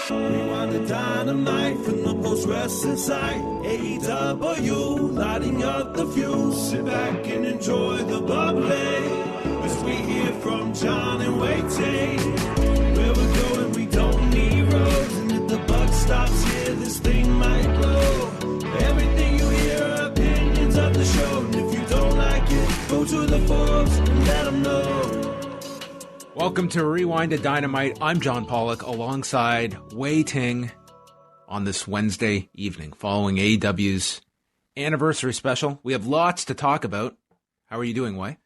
Rewind-A-Dynamite from the post-wrestling site. AEW, lighting up the fuse. Sit back and enjoy the bubbly as we hear from Jon and Wai Ting. Where we're going, we don't need roads. And if the buck stops here, this thing might blow. Everything you hear are opinions of the show. And if you don't like it, go to the forums and let them know. Welcome to Rewind-A-Dynamite. I'm John Pollock alongside Wai Ting on this Wednesday evening following AEW's Anniversary special. We have lots to talk about. How are you doing, Wai?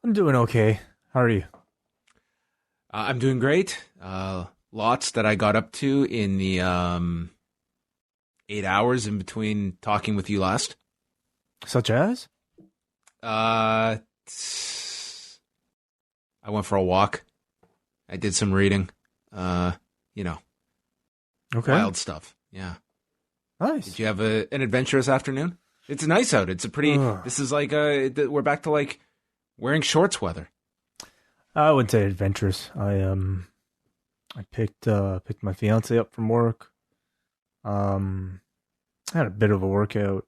I'm doing okay. How are you? I'm doing great. Lots that I got up to in the 8 hours in between talking with you last. Such as? I went for a walk. I did some reading. Okay. Wild stuff. Yeah. Nice. Did you have an adventurous afternoon? It's nice out. It's a pretty, this is like, we're back to like wearing shorts weather. I wouldn't say adventurous. I picked my fiance up from work. Had a bit of a workout.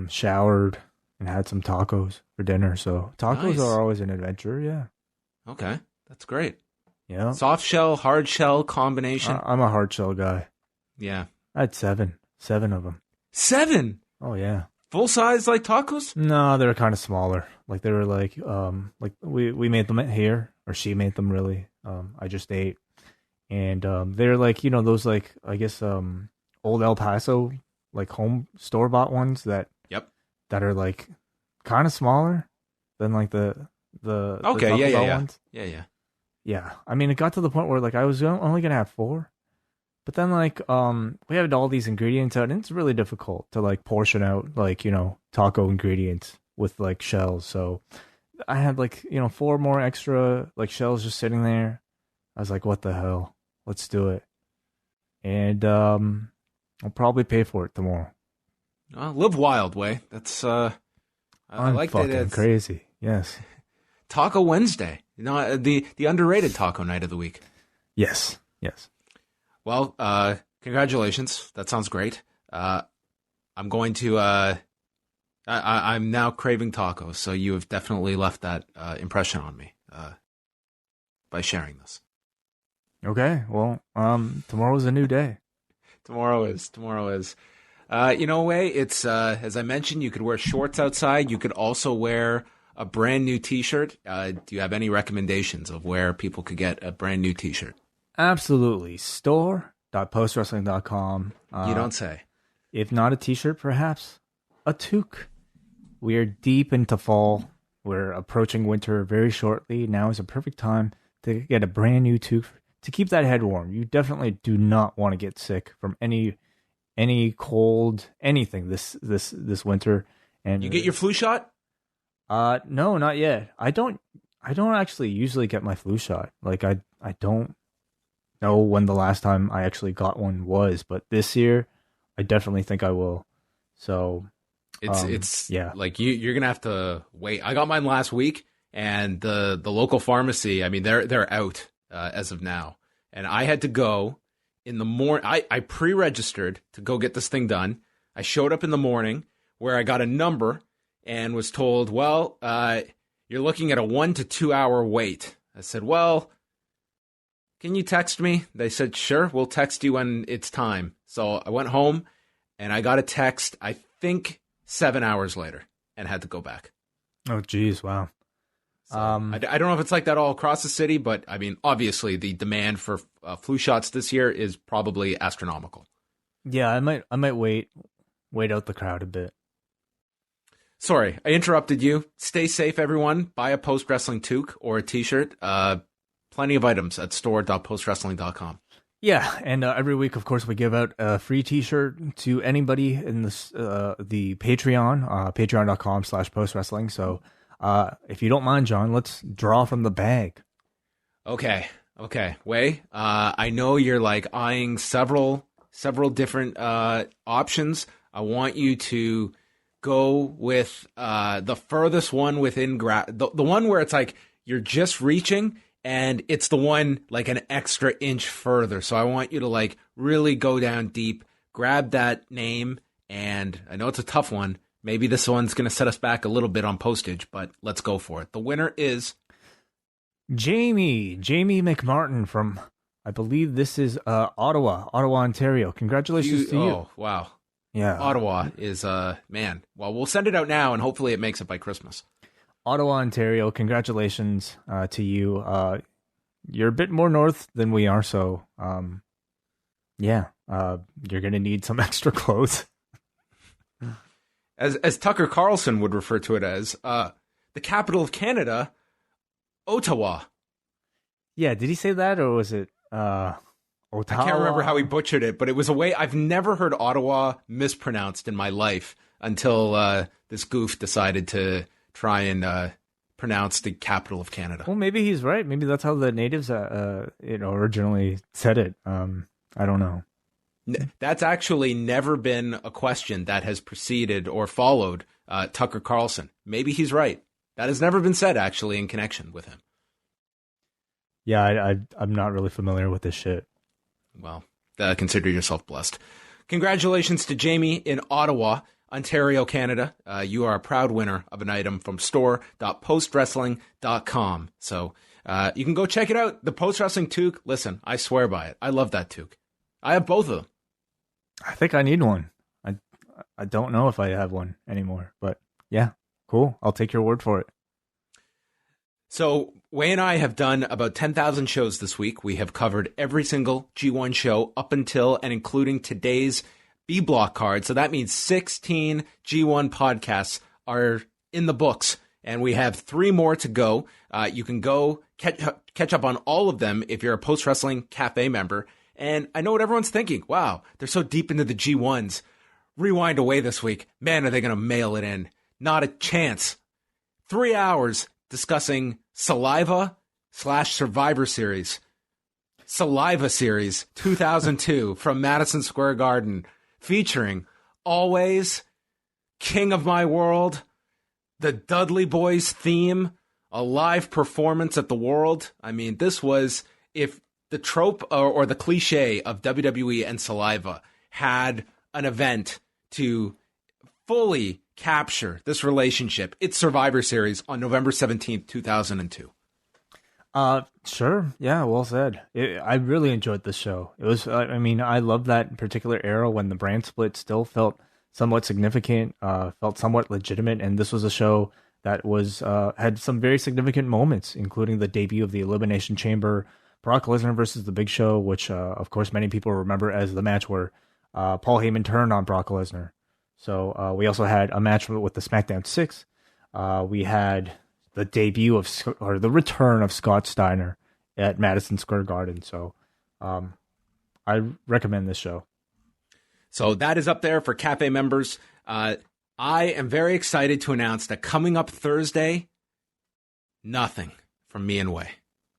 Showered and had some tacos for dinner. So tacos are always an adventure. Yeah. Okay, that's great. Yeah. Soft shell, hard shell combination. I'm a hard shell guy. Yeah. I had seven of them. 7? Oh yeah. Full size like tacos? No, they were kind of smaller. Like they were like we made them here, or she made them really. I just ate, and they're like those like I guess old El Paso like home store bought ones that are like kind of smaller than like the okay ones. Yeah. I mean, it got to the point where like I was only gonna have 4, but then like we had all these ingredients out, and it's really difficult to like portion out like taco ingredients with like shells. So I had like 4 more extra like shells just sitting there. I was like, what the hell? Let's do it. And I'll probably pay for it tomorrow. Live wild, Wai. That's I like fucking that. It's crazy. Yes. Taco Wednesday. The underrated taco night of the week. Yes. Well, congratulations. That sounds great. I'm going to. I'm now craving tacos, so you have definitely left that impression on me by sharing this. Okay. Well, tomorrow's a new day. Tomorrow is. Wai, it's as I mentioned, you could wear shorts outside. You could also wear a brand new T-shirt. Do you have any recommendations of where people could get a brand new T-shirt? Absolutely. Store.postwrestling.com. You don't say. If not a T-shirt, perhaps a toque. We are deep into fall. We're approaching winter very shortly. Now is a perfect time to get a brand new toque to keep that head warm. You definitely do not want to get sick from any cold, anything this winter. And you get your flu shot? No, not yet. I don't actually usually get my flu shot. Like I don't know when the last time I actually got one was, but this year I definitely think I will. So it's like you're gonna have to wait. I got mine last week, and the local pharmacy, I mean they're out as of now, and I had to go in the morning. I pre-registered to go get this thing done. I showed up in the morning where I got a number and was told, well, you're looking at a 1 to 2 hour wait. I said, well, can you text me? They said, sure, we'll text you when it's time. So I went home and I got a text, I think 7 hours later, and had to go back. Oh, geez. Wow. So I don't know if it's like that all across the city, but I mean, obviously the demand for flu shots this year is probably astronomical. Yeah, I might wait out the crowd a bit. Sorry, I interrupted you. Stay safe, everyone. Buy a Post Wrestling toque or a T-shirt. Plenty of items at store.postwrestling.com. Yeah, and every week, of course, we give out a free T-shirt to anybody in this the Patreon, patreon.com/postwrestling. So if you don't mind, John, let's draw from the bag. Okay. Wai, I know you're like eyeing several different options. I want you to go with the furthest one within the one where it's like you're just reaching and it's the one like an extra inch further. So I want you to like really go down deep, grab that name, and I know it's a tough one. Maybe this one's going to set us back a little bit on postage, but let's go for it. The winner is Jamie McMartin from, I believe this is Ottawa, Ontario. Congratulations to you. Oh, wow. Yeah. Ottawa is, man. Well, we'll send it out now, and hopefully it makes it by Christmas. Ottawa, Ontario, congratulations to you. You're a bit more north than we are, so you're going to need some extra clothes. As Tucker Carlson would refer to it as, the capital of Canada, Ottawa. Yeah, did he say that, or was it Ottawa? I can't remember how he butchered it, but it was a way I've never heard Ottawa mispronounced in my life until this goof decided to try and pronounce the capital of Canada. Well, maybe he's right. Maybe that's how the natives originally said it. I don't know. That's actually never been a question that has preceded or followed Tucker Carlson. Maybe he's right. That has never been said, actually, in connection with him. Yeah, I'm not really familiar with this shit. Well, consider yourself blessed. Congratulations to Jamie in Ottawa, Ontario, Canada. You are a proud winner of an item from store.postwrestling.com. So you can go check it out. The Post Wrestling toque, listen, I swear by it. I love that toque. I have both of them. I think I need one. I don't know if I have one anymore, but yeah, cool. I'll take your word for it. So Wai and I have done about 10,000 shows this week. We have covered every single G1 show up until and including today's B block card. So that means 16 G1 podcasts are in the books, and we have 3 more to go. You can go catch up on all of them if you're a Post Wrestling Cafe member. And I know what everyone's thinking. Wow, they're so deep into the G1s. Rewind away this week. Man, are they going to mail it in? Not a chance. 3 hours discussing Saliva/Survivor Series. Saliva Series 2002 from Madison Square Garden, featuring Always, King of My World, the Dudley Boys theme, a live performance at the World. I mean, this was, if the trope or the cliche of WWE and Saliva had an event to fully capture this relationship, it's Survivor Series on November 17th, 2002. Sure. Yeah, well said. I really enjoyed this show. It was, I love that particular era when the brand split still felt somewhat significant, felt somewhat legitimate. And this was a show that was, had some very significant moments, including the debut of the Elimination Chamber, Brock Lesnar versus The Big Show, which, of course, many people remember as the match where Paul Heyman turned on Brock Lesnar. So we also had a match with the SmackDown 6. We had the debut or the return of Scott Steiner at Madison Square Garden. So I recommend this show. So that is up there for Cafe members. I am very excited to announce that coming up Thursday, nothing from me and Wai.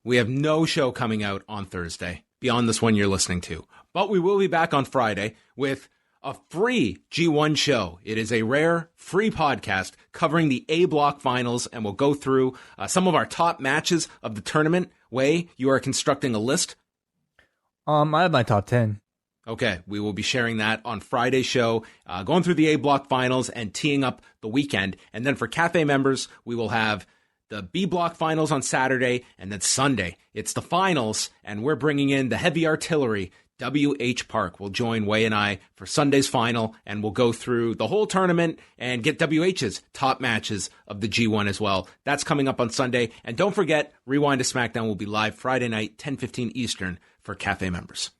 We have no show coming out on Thursday beyond this one you're listening to. But we will be back on Friday with a free G1 show. It is a rare, free podcast covering the A Block finals, and we'll go through some of our top matches of the tournament. Wai, you are constructing a list? I have my top 10. Okay, we will be sharing that on Friday's show, going through the A Block finals and teeing up the weekend. And then for Cafe members, we will have the B Block finals on Saturday, and then Sunday, it's the finals, and we're bringing in the heavy artillery. W.H. Park will join Wai and I for Sunday's final, and we'll go through the whole tournament and get W.H.'s top matches of the G1 as well. That's coming up on Sunday. And don't forget, Rewind to SmackDown will be live Friday night, 10:15 Eastern for Cafe members.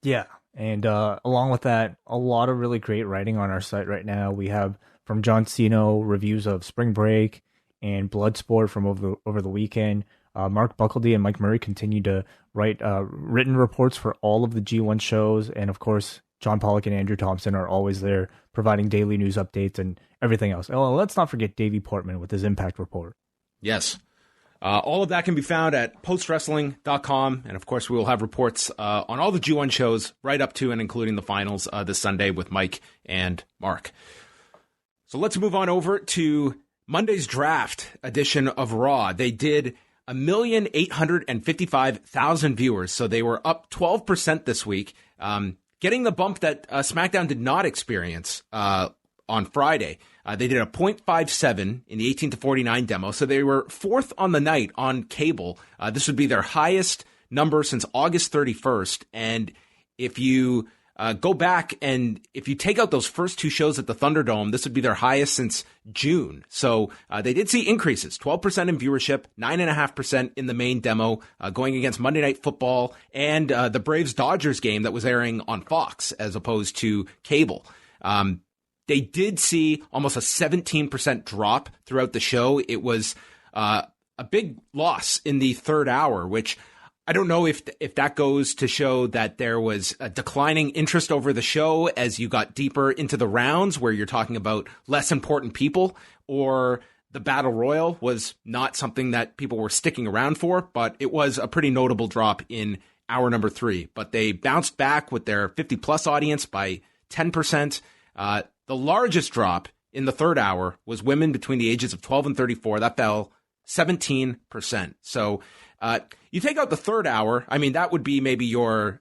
Yeah, and along with that, a lot of really great writing on our site right now. We have from John Cena reviews of Spring Break and Bloodsport from over the weekend. Mark Buckledy and Mike Murray continue to write written reports for all of the G1 shows. And of course, John Pollock and Andrew Thompson are always there providing daily news updates and everything else. Oh, let's not forget Davey Portman with his Impact Report. Yes. All of that can be found at postwrestling.com. And of course, we will have reports on all the G1 shows right up to and including the finals this Sunday with Mike and Mark. So let's move on over to Monday's draft edition of Raw. They did 1,855,000 viewers. So they were up 12% this week, getting the bump that SmackDown did not experience on Friday. They did a 0.57 in the 18 to 49 demo. So they were fourth on the night on cable. This would be their highest number since August 31st. And if you go back and if you take out those first two shows at the Thunderdome, this would be their highest since June. So they did see increases, 12% in viewership, 9.5% in the main demo, going against Monday Night Football and the Braves-Dodgers game that was airing on Fox as opposed to cable. They did see almost a 17% drop throughout the show. It was a big loss in the third hour, which I don't know if that goes to show that there was a declining interest over the show as you got deeper into the rounds where you're talking about less important people, or the Battle Royal was not something that people were sticking around for, but it was a pretty notable drop in hour number 3. But they bounced back with their 50-plus audience by 10%. The largest drop in the third hour was women between the ages of 12 and 34. That fell 17%. So you take out the third hour, I mean, that would be maybe your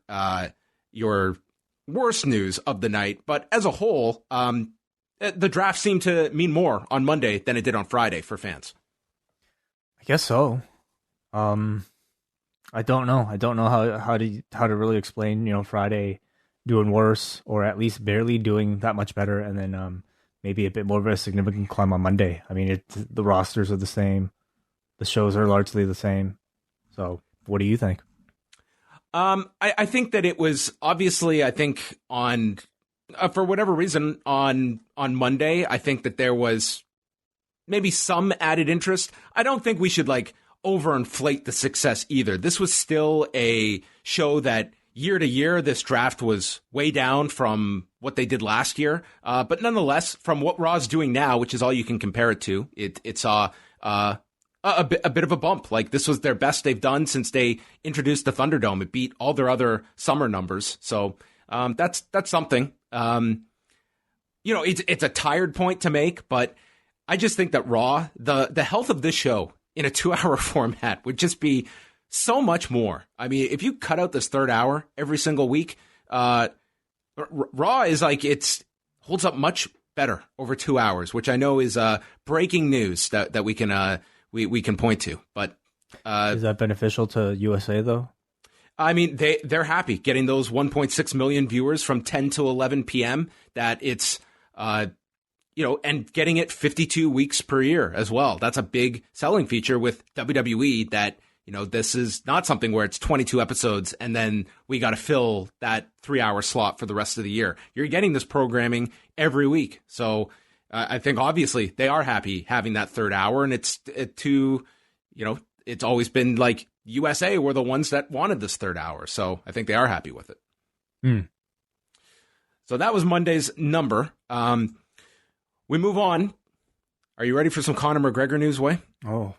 worst news of the night. But as a whole, the draft seemed to mean more on Monday than it did on Friday for fans. I guess so. I don't know. I don't know how to really explain, Friday doing worse or at least barely doing that much better, and then maybe a bit more of a significant climb on Monday. I mean, the rosters are the same. The shows are largely the same. So what do you think? I think that it was obviously, I think on, for whatever reason on Monday, I think that there was maybe some added interest. I don't think we should overinflate the success either. This was still a show that year to year, this draft was way down from what they did last year. But nonetheless, from what Raw's doing now, which is all you can compare it to, it saw a bit of a bump. This was their best they've done since they introduced the Thunderdome. It beat all their other summer numbers. So that's something. It's a tired point to make, but I just think that Raw, the health of this show in a 2-hour format would just be so much more. I mean, if you cut out this third hour every single week, Raw is it holds up much better over 2 hours, which I know is breaking news that we can we can point to. But is that beneficial to USA though? I mean, they're happy getting those 1.6 million viewers from 10 to 11 p.m. That it's and getting it 52 weeks per year as well. That's a big selling feature with WWE that. This is not something where it's 22 episodes and then we got to fill that 3-hour slot for the rest of the year. You're getting this programming every week. So I think obviously they are happy having that third hour, and it's always been USA were the ones that wanted this third hour. So I think they are happy with it. So that was Monday's number. We move on. Are you ready for some Conor McGregor news, Wai? Oh,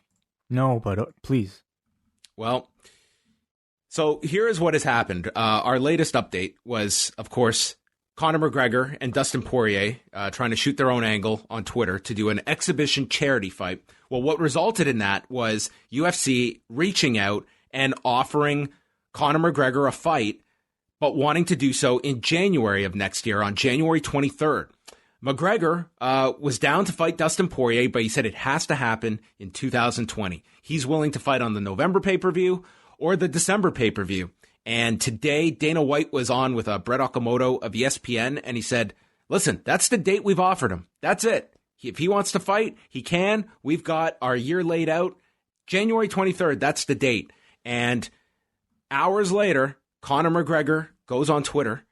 no, but please. Well, so here is what has happened. Our latest update was, of course, Conor McGregor and Dustin Poirier trying to shoot their own angle on Twitter to do an exhibition charity fight. Well, what resulted in that was UFC reaching out and offering Conor McGregor a fight, but wanting to do so in January of next year, on January 23rd. McGregor was down to fight Dustin Poirier, but he said it has to happen in 2020. He's willing to fight on the November pay-per-view or the December pay-per-view. And today, Dana White was on with Brett Okamoto of ESPN, and he said, listen, that's the date we've offered him. That's it. If he wants to fight, he can. We've got our year laid out. January 23rd, that's the date. And hours later, Conor McGregor goes on Twitter.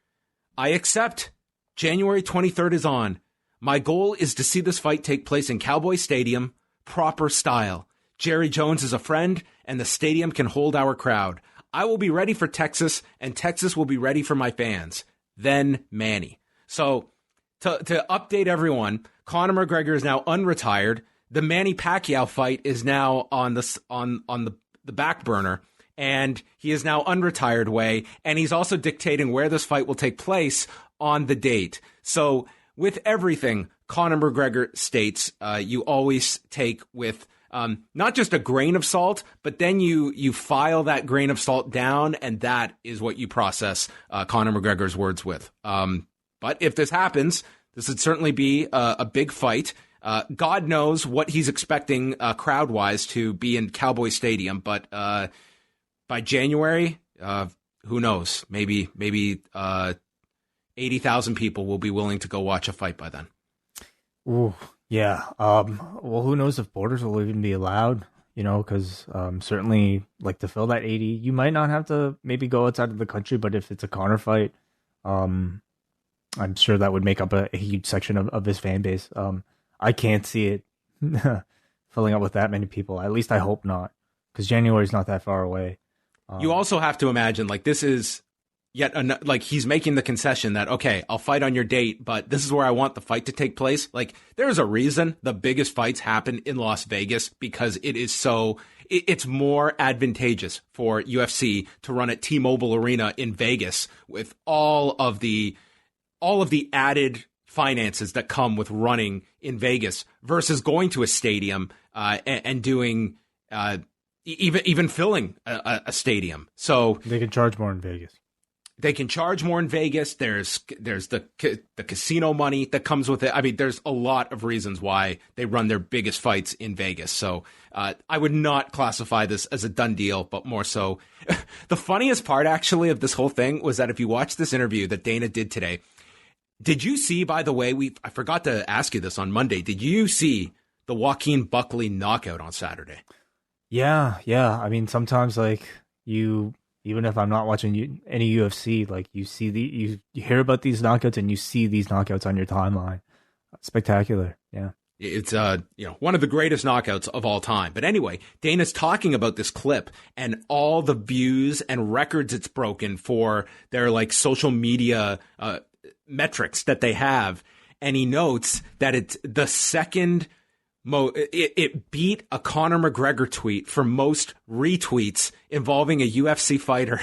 I accept. January 23rd is on. My goal is to see this fight take place in Cowboy Stadium, proper style. Jerry Jones is a friend, and the stadium can hold our crowd. I will be ready for Texas, and Texas will be ready for my fans. Then Manny. So to update everyone, Conor McGregor is now unretired. The Manny Pacquiao fight is now on the back burner, and he is now unretired Way, and he's also dictating where this fight will take place on the date. So with everything Conor McGregor states, you always take with not just a grain of salt, but then you file that grain of salt down, and that is what you process Conor McGregor's words with. But if this happens, this would certainly be a big fight. God knows what he's expecting crowd-wise to be in Cowboy Stadium, but by January, who knows? Maybe 80,000 people will be willing to go watch a fight by then. Ooh, yeah. Well, who knows if borders will even be allowed? Because certainly, like, to fill that 80, you might not have to maybe go outside of the country, but if it's a Conor fight, I'm sure that would make up a huge section of his fan base. I can't see it filling up with that many people. At least I hope not, because January's not that far away. You also have to imagine, like, this is like, he's making the concession that, okay, I'll fight on your date, but this is where I want the fight to take place. Like, there's a reason the biggest fights happen in Las Vegas, because it's more advantageous for UFC to run at T-Mobile Arena in Vegas with all of the added finances that come with running in Vegas versus going to a stadium and doing even filling a stadium. So they can charge more in Vegas. They can charge more in Vegas. There's the casino money that comes with it. I mean, there's a lot of reasons why they run their biggest fights in Vegas. So I would not classify this as a done deal, but more so. The funniest part, actually, of this whole thing was that if you watch this interview that Dana did today, did you see, by the way, I forgot to ask you this on Monday, did you see the Joaquin Buckley knockout on Saturday? Yeah. I mean, sometimes, like, even if I'm not watching any UFC, like, you see you hear about these knockouts and you see these knockouts on your timeline. Spectacular. Yeah. It's one of the greatest knockouts of all time. But anyway, Dana's talking about this clip and all the views and records it's broken for their, like, social media metrics that they have, and he notes that it's the second it beat a Conor McGregor tweet for most retweets involving a UFC fighter.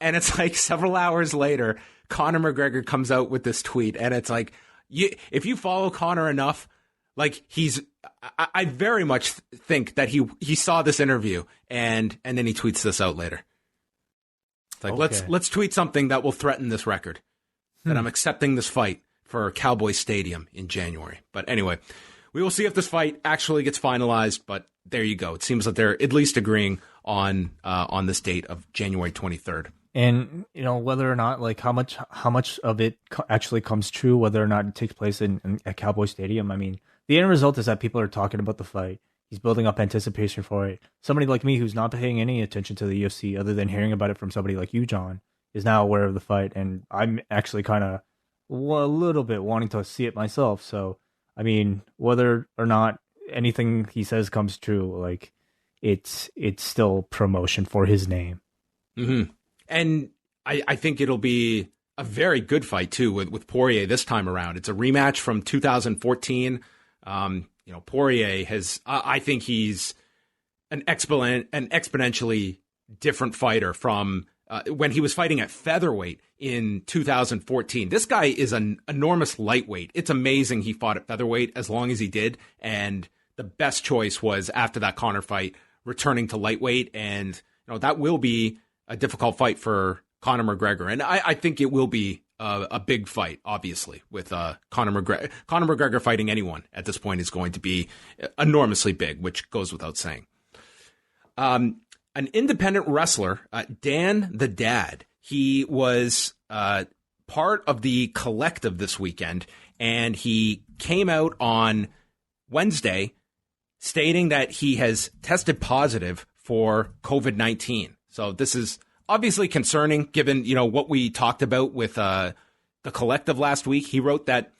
And it's like several hours later, Conor McGregor comes out with this tweet, and it's like, if you follow Conor enough, like, I very much think that he saw this interview and then he tweets this out later. It's like, okay, let's tweet something that will threaten this record. That I'm accepting this fight for Cowboy Stadium in January. But anyway, we will see if this fight actually gets finalized. But there you go. It seems that they're at least agreeing on this date of January 23rd. And whether or not, like, how much of it actually comes true, whether or not it takes place at Cowboy Stadium. I mean, the end result is that people are talking about the fight. He's building up anticipation for it. Somebody like me who's not paying any attention to the UFC other than hearing about it from somebody like you, John, is now aware of the fight, and I'm actually kind of a little bit wanting to see it myself. So, I mean, whether or not anything he says comes true, like, it's still promotion for his name. Mm-hmm. And I think it'll be a very good fight too with Poirier this time around. It's a rematch from 2014. Poirier I think he's an exponentially different fighter from when he was fighting at featherweight in 2014. This guy is an enormous lightweight. It's amazing he fought at featherweight as long as he did. And the best choice was, after that Conor fight, returning to lightweight. And that will be a difficult fight for Conor McGregor. And I think it will be a big fight, obviously, with Conor McGregor. Conor McGregor fighting anyone at this point is going to be enormously big, which goes without saying. An independent wrestler, Dan the Dad, he was part of the collective this weekend, and he came out on Wednesday stating that he has tested positive for COVID-19. So this is obviously concerning, given what we talked about with the collective last week. He wrote that,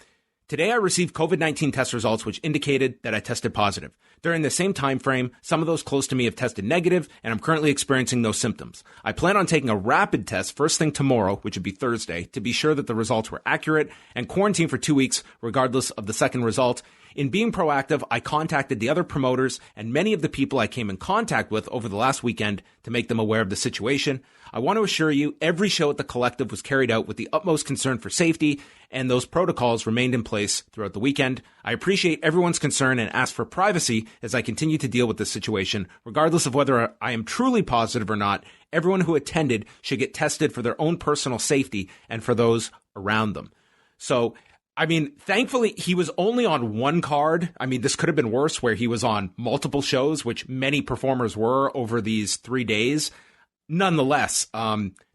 "Today I received COVID-19 test results which indicated that I tested positive. During the same time frame, some of those close to me have tested negative, and I'm currently experiencing no symptoms. I plan on taking a rapid test first thing tomorrow, which would be Thursday, to be sure that the results were accurate, and quarantine for 2 weeks regardless of the second result. In being proactive, I contacted the other promoters and many of the people I came in contact with over the last weekend to make them aware of the situation. I want to assure you, every show at the Collective was carried out with the utmost concern for safety, and those protocols remained in place throughout the weekend. I appreciate everyone's concern and ask for privacy as I continue to deal with this situation. Regardless of whether I am truly positive or not, everyone who attended should get tested for their own personal safety and for those around them. So, I mean, thankfully, he was only on one card. I mean, this could have been worse where he was on multiple shows, which many performers were over these 3 days. Nonetheless,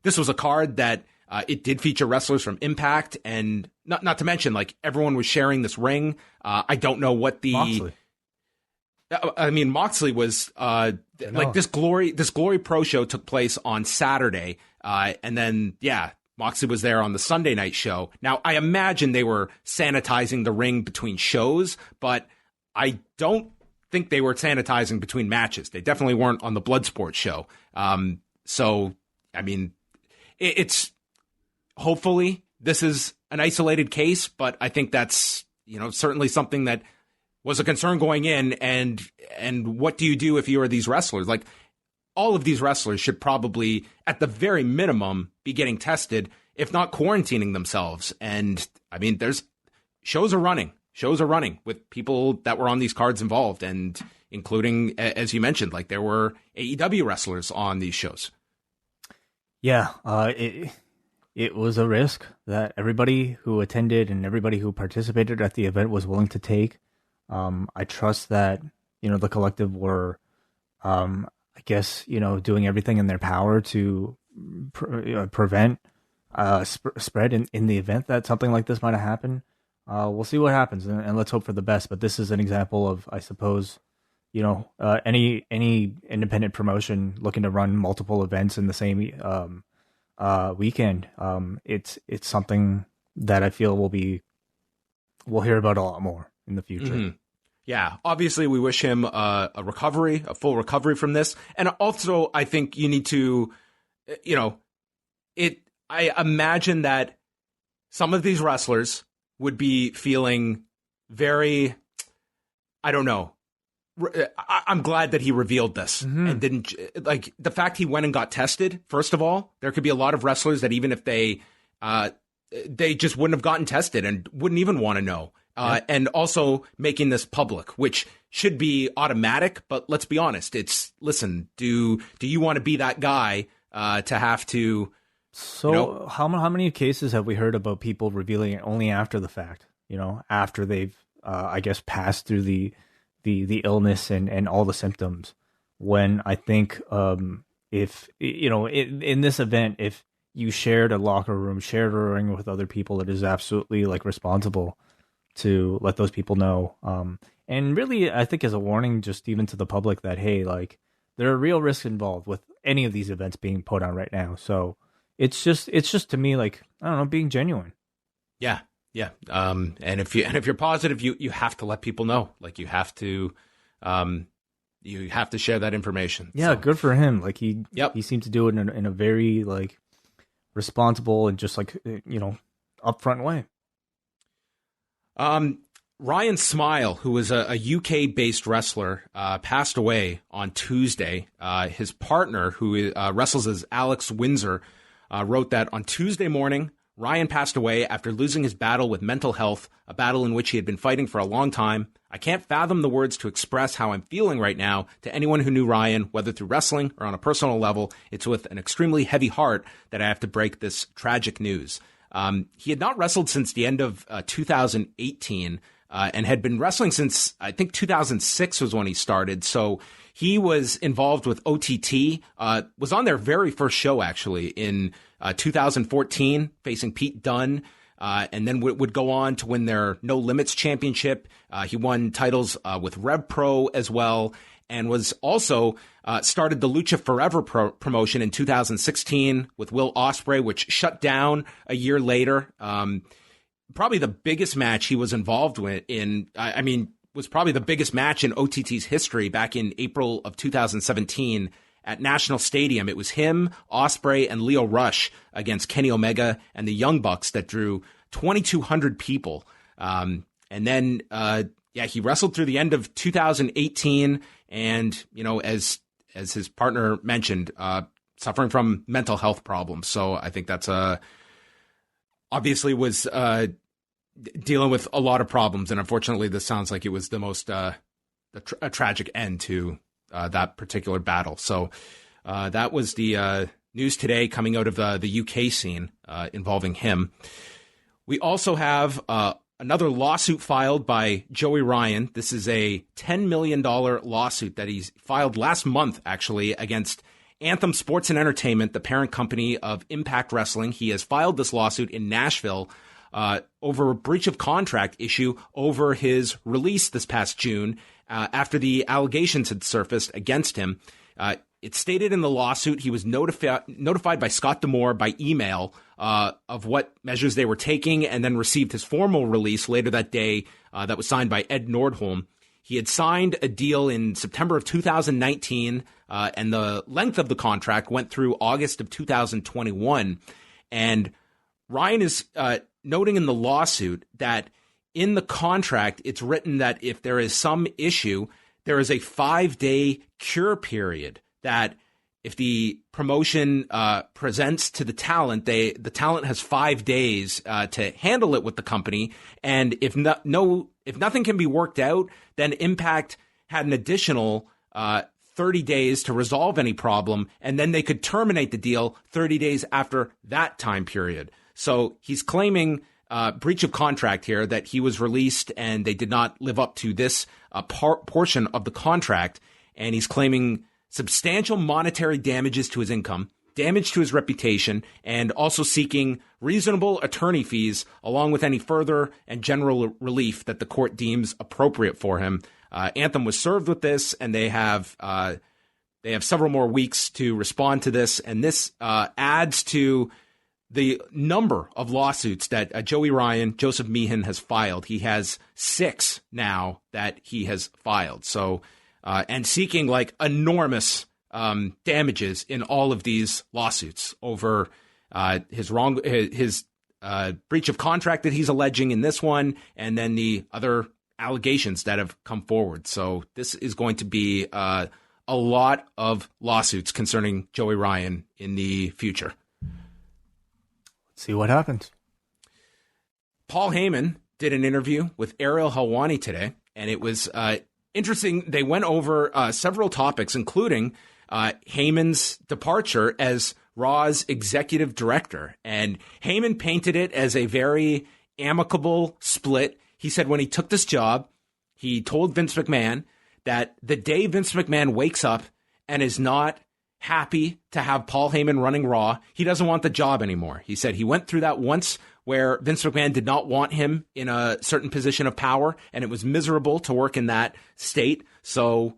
this was a card that it did feature wrestlers from Impact, and not to mention, like, everyone was sharing this ring. I don't know what the Moxley. I mean, Moxley was like this Glory Pro show took place on Saturday, and then Moxley was there on the Sunday night show. Now, I imagine they were sanitizing the ring between shows, but I don't think they were sanitizing between matches. They definitely weren't on the Bloodsport show. So, I mean, it's hopefully this is an isolated case, but I think that's, certainly something that was a concern going in. And what do you do if you are these wrestlers? Like, all of these wrestlers should probably, at the very minimum, be getting tested, if not quarantining themselves. And I mean, shows are running with people that were on these cards involved, and including, as you mentioned, like, there were AEW wrestlers on these shows. Yeah, it was a risk that everybody who attended and everybody who participated at the event was willing to take. I trust that, the Collective were, I guess, doing everything in their power to prevent spread in the event that something like this might have happened. We'll see what happens, and let's hope for the best. But this is an example of, I suppose, any independent promotion looking to run multiple events in the same weekend. It's something that I feel we'll hear about a lot more in the future. Mm-hmm. Yeah, obviously we wish him a full recovery from this. And also, I think you need to, I imagine that some of these wrestlers would be feeling very, I don't know. I'm glad that he revealed this and didn't, like, the fact he went and got tested. First of all, there could be a lot of wrestlers that even if they just wouldn't have gotten tested and wouldn't even want to know. And also making this public, which should be automatic. But let's be honest. Listen, do you want to be that guy to have to? So how many cases have we heard about people revealing it only after the fact? After they've, I guess, passed through the illness and all the symptoms. When I think, if in this event, if you shared a locker room, shared a ring with other people, it is absolutely, like, responsible to let those people know. And really, I think, as a warning, just even to the public, that, hey, like, there are real risks involved with any of these events being put on right now. So it's just to me, like, I don't know, being genuine. Yeah. Yeah. And if you're positive, you have to let people know. Like, you have to share that information. Yeah. So. Good for him. Like, he seemed to do it in a very, like, responsible and just, like, upfront way. Ryan Smile, who was a UK-based wrestler, passed away on Tuesday. His partner, who wrestles as Alex Windsor, wrote that on Tuesday morning, Ryan passed away after losing his battle with mental health, a battle in which he had been fighting for a long time. I can't fathom the words to express how I'm feeling right now. To anyone who knew Ryan, whether through wrestling or on a personal level, it's with an extremely heavy heart that I have to break this tragic news. He had not wrestled since the end of 2018 and had been wrestling since, I think, 2006 was when he started. So he was involved with OTT, was on their very first show, actually, in 2014, facing Pete Dunne, and then would go on to win their No Limits Championship. He won titles with Rev Pro as well, and was also started the Lucha Forever promotion in 2016 with Will Ospreay, which shut down a year later. Probably the biggest match he was involved with was probably the biggest match in OTT's history back in April of 2017 at National Stadium. It was him, Ospreay, and Leo Rush against Kenny Omega and the Young Bucks that drew 2,200 people. And then he wrestled through the end of 2018, and as his partner mentioned, suffering from mental health problems. So I think that's obviously was dealing with a lot of problems, and unfortunately, this sounds like it was the most a tragic end to that particular battle. So that was the news today coming out of the UK scene involving him. We also have another lawsuit filed by Joey Ryan. This is a $10 million lawsuit that he's filed last month, actually, against Anthem Sports and Entertainment, the parent company of Impact Wrestling. He has filed this lawsuit in Nashville over a breach of contract issue over his release this past June after the allegations had surfaced against him. It stated in the lawsuit he was notified by Scott D'Amore by email of what measures they were taking, and then received his formal release later that day that was signed by Ed Nordholm. He had signed a deal in September of 2019, and the length of the contract went through August of 2021. And Ryan is noting in the lawsuit that in the contract, it's written that if there is some issue, there is a 5-day cure period, that if the promotion presents to the talent, the talent has 5 days to handle it with the company. And if nothing can be worked out, then Impact had an additional 30 days to resolve any problem, and then they could terminate the deal 30 days after that time period. So he's claiming breach of contract here, that he was released and they did not live up to this portion of the contract. And he's claiming substantial monetary damages to his income, damage to his reputation, and also seeking reasonable attorney fees along with any further and general relief that the court deems appropriate for him. Anthem was served with this, and they have several more weeks to respond to this. And this adds to the number of lawsuits that Joey Ryan, Joseph Meehan, has filed. He has 6 now that he has filed. So, and seeking like enormous damages in all of these lawsuits over his breach of contract that he's alleging in this one, and then the other allegations that have come forward. So this is going to be a lot of lawsuits concerning Joey Ryan in the future. Let's see what happens. Paul Heyman did an interview with Ariel Helwani today, and it was interesting. They went over several topics, including Heyman's departure as Raw's executive director. And Heyman painted it as a very amicable split. He said when he took this job, he told Vince McMahon that the day Vince McMahon wakes up and is not happy to have Paul Heyman running Raw, he doesn't want the job anymore. He said he went through that once where Vince McMahon did not want him in a certain position of power, and it was miserable to work in that state. So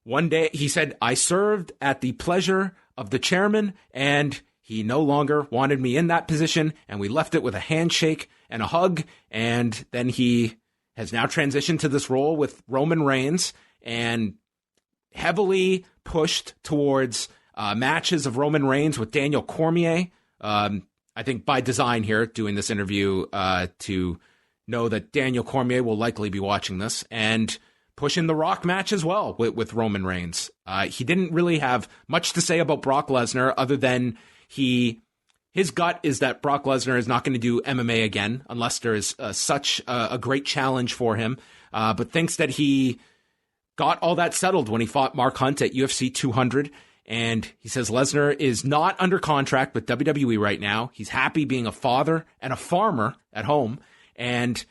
one day, he said, I served at the pleasure of the chairman, and he no longer wanted me in that position, and we left it with a handshake and a hug, and then he has now transitioned to this role with Roman Reigns and heavily pushed towards matches of Roman Reigns with Daniel Cormier. I think by design here, doing this interview to know that Daniel Cormier will likely be watching this, and pushing the Rock match as well with Roman Reigns. He didn't really have much to say about Brock Lesnar other than his gut is that Brock Lesnar is not going to do MMA again unless there is such a great challenge for him, but thinks that he got all that settled when he fought Mark Hunt at UFC 200. And he says Lesnar is not under contract with WWE right now. He's happy being a father and a farmer at home. And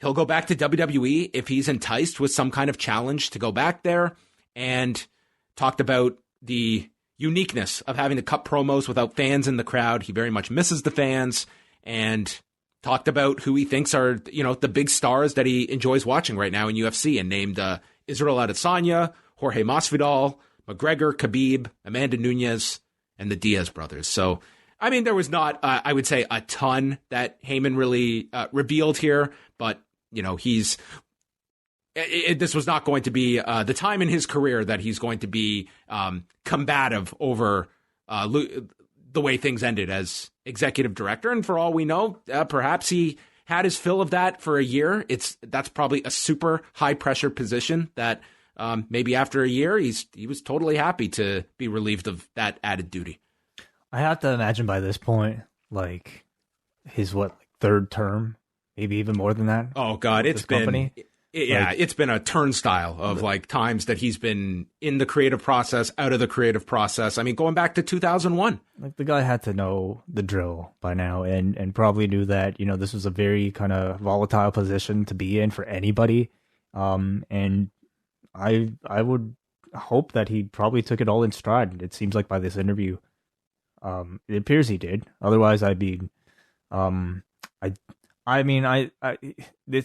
he'll go back to WWE if he's enticed with some kind of challenge to go back there. And talked about the uniqueness of having to cut promos without fans in the crowd. He very much misses the fans. And talked about who he thinks are, the big stars that he enjoys watching right now in UFC. And named Israel Adesanya, Jorge Masvidal, McGregor, Khabib, Amanda Nunes, and the Diaz brothers. So, I mean, there was not, I would say, a ton that Heyman really revealed here, but, this was not going to be the time in his career that he's going to be combative over the way things ended as executive director. And for all we know, perhaps he had his fill of that for a year. That's probably a super high pressure position that maybe after a year he was totally happy to be relieved of that added duty. I have to imagine by this point, like his third term, maybe even more than that. Oh God, it's been it's been a turnstile of like times that he's been in the creative process, out of the creative process. I mean, going back to 2001. Like the guy had to know the drill by now and probably knew that, this was a very kind of volatile position to be in for anybody. And I would hope that he probably took it all in stride. It seems like by this interview, it appears he did. Otherwise, it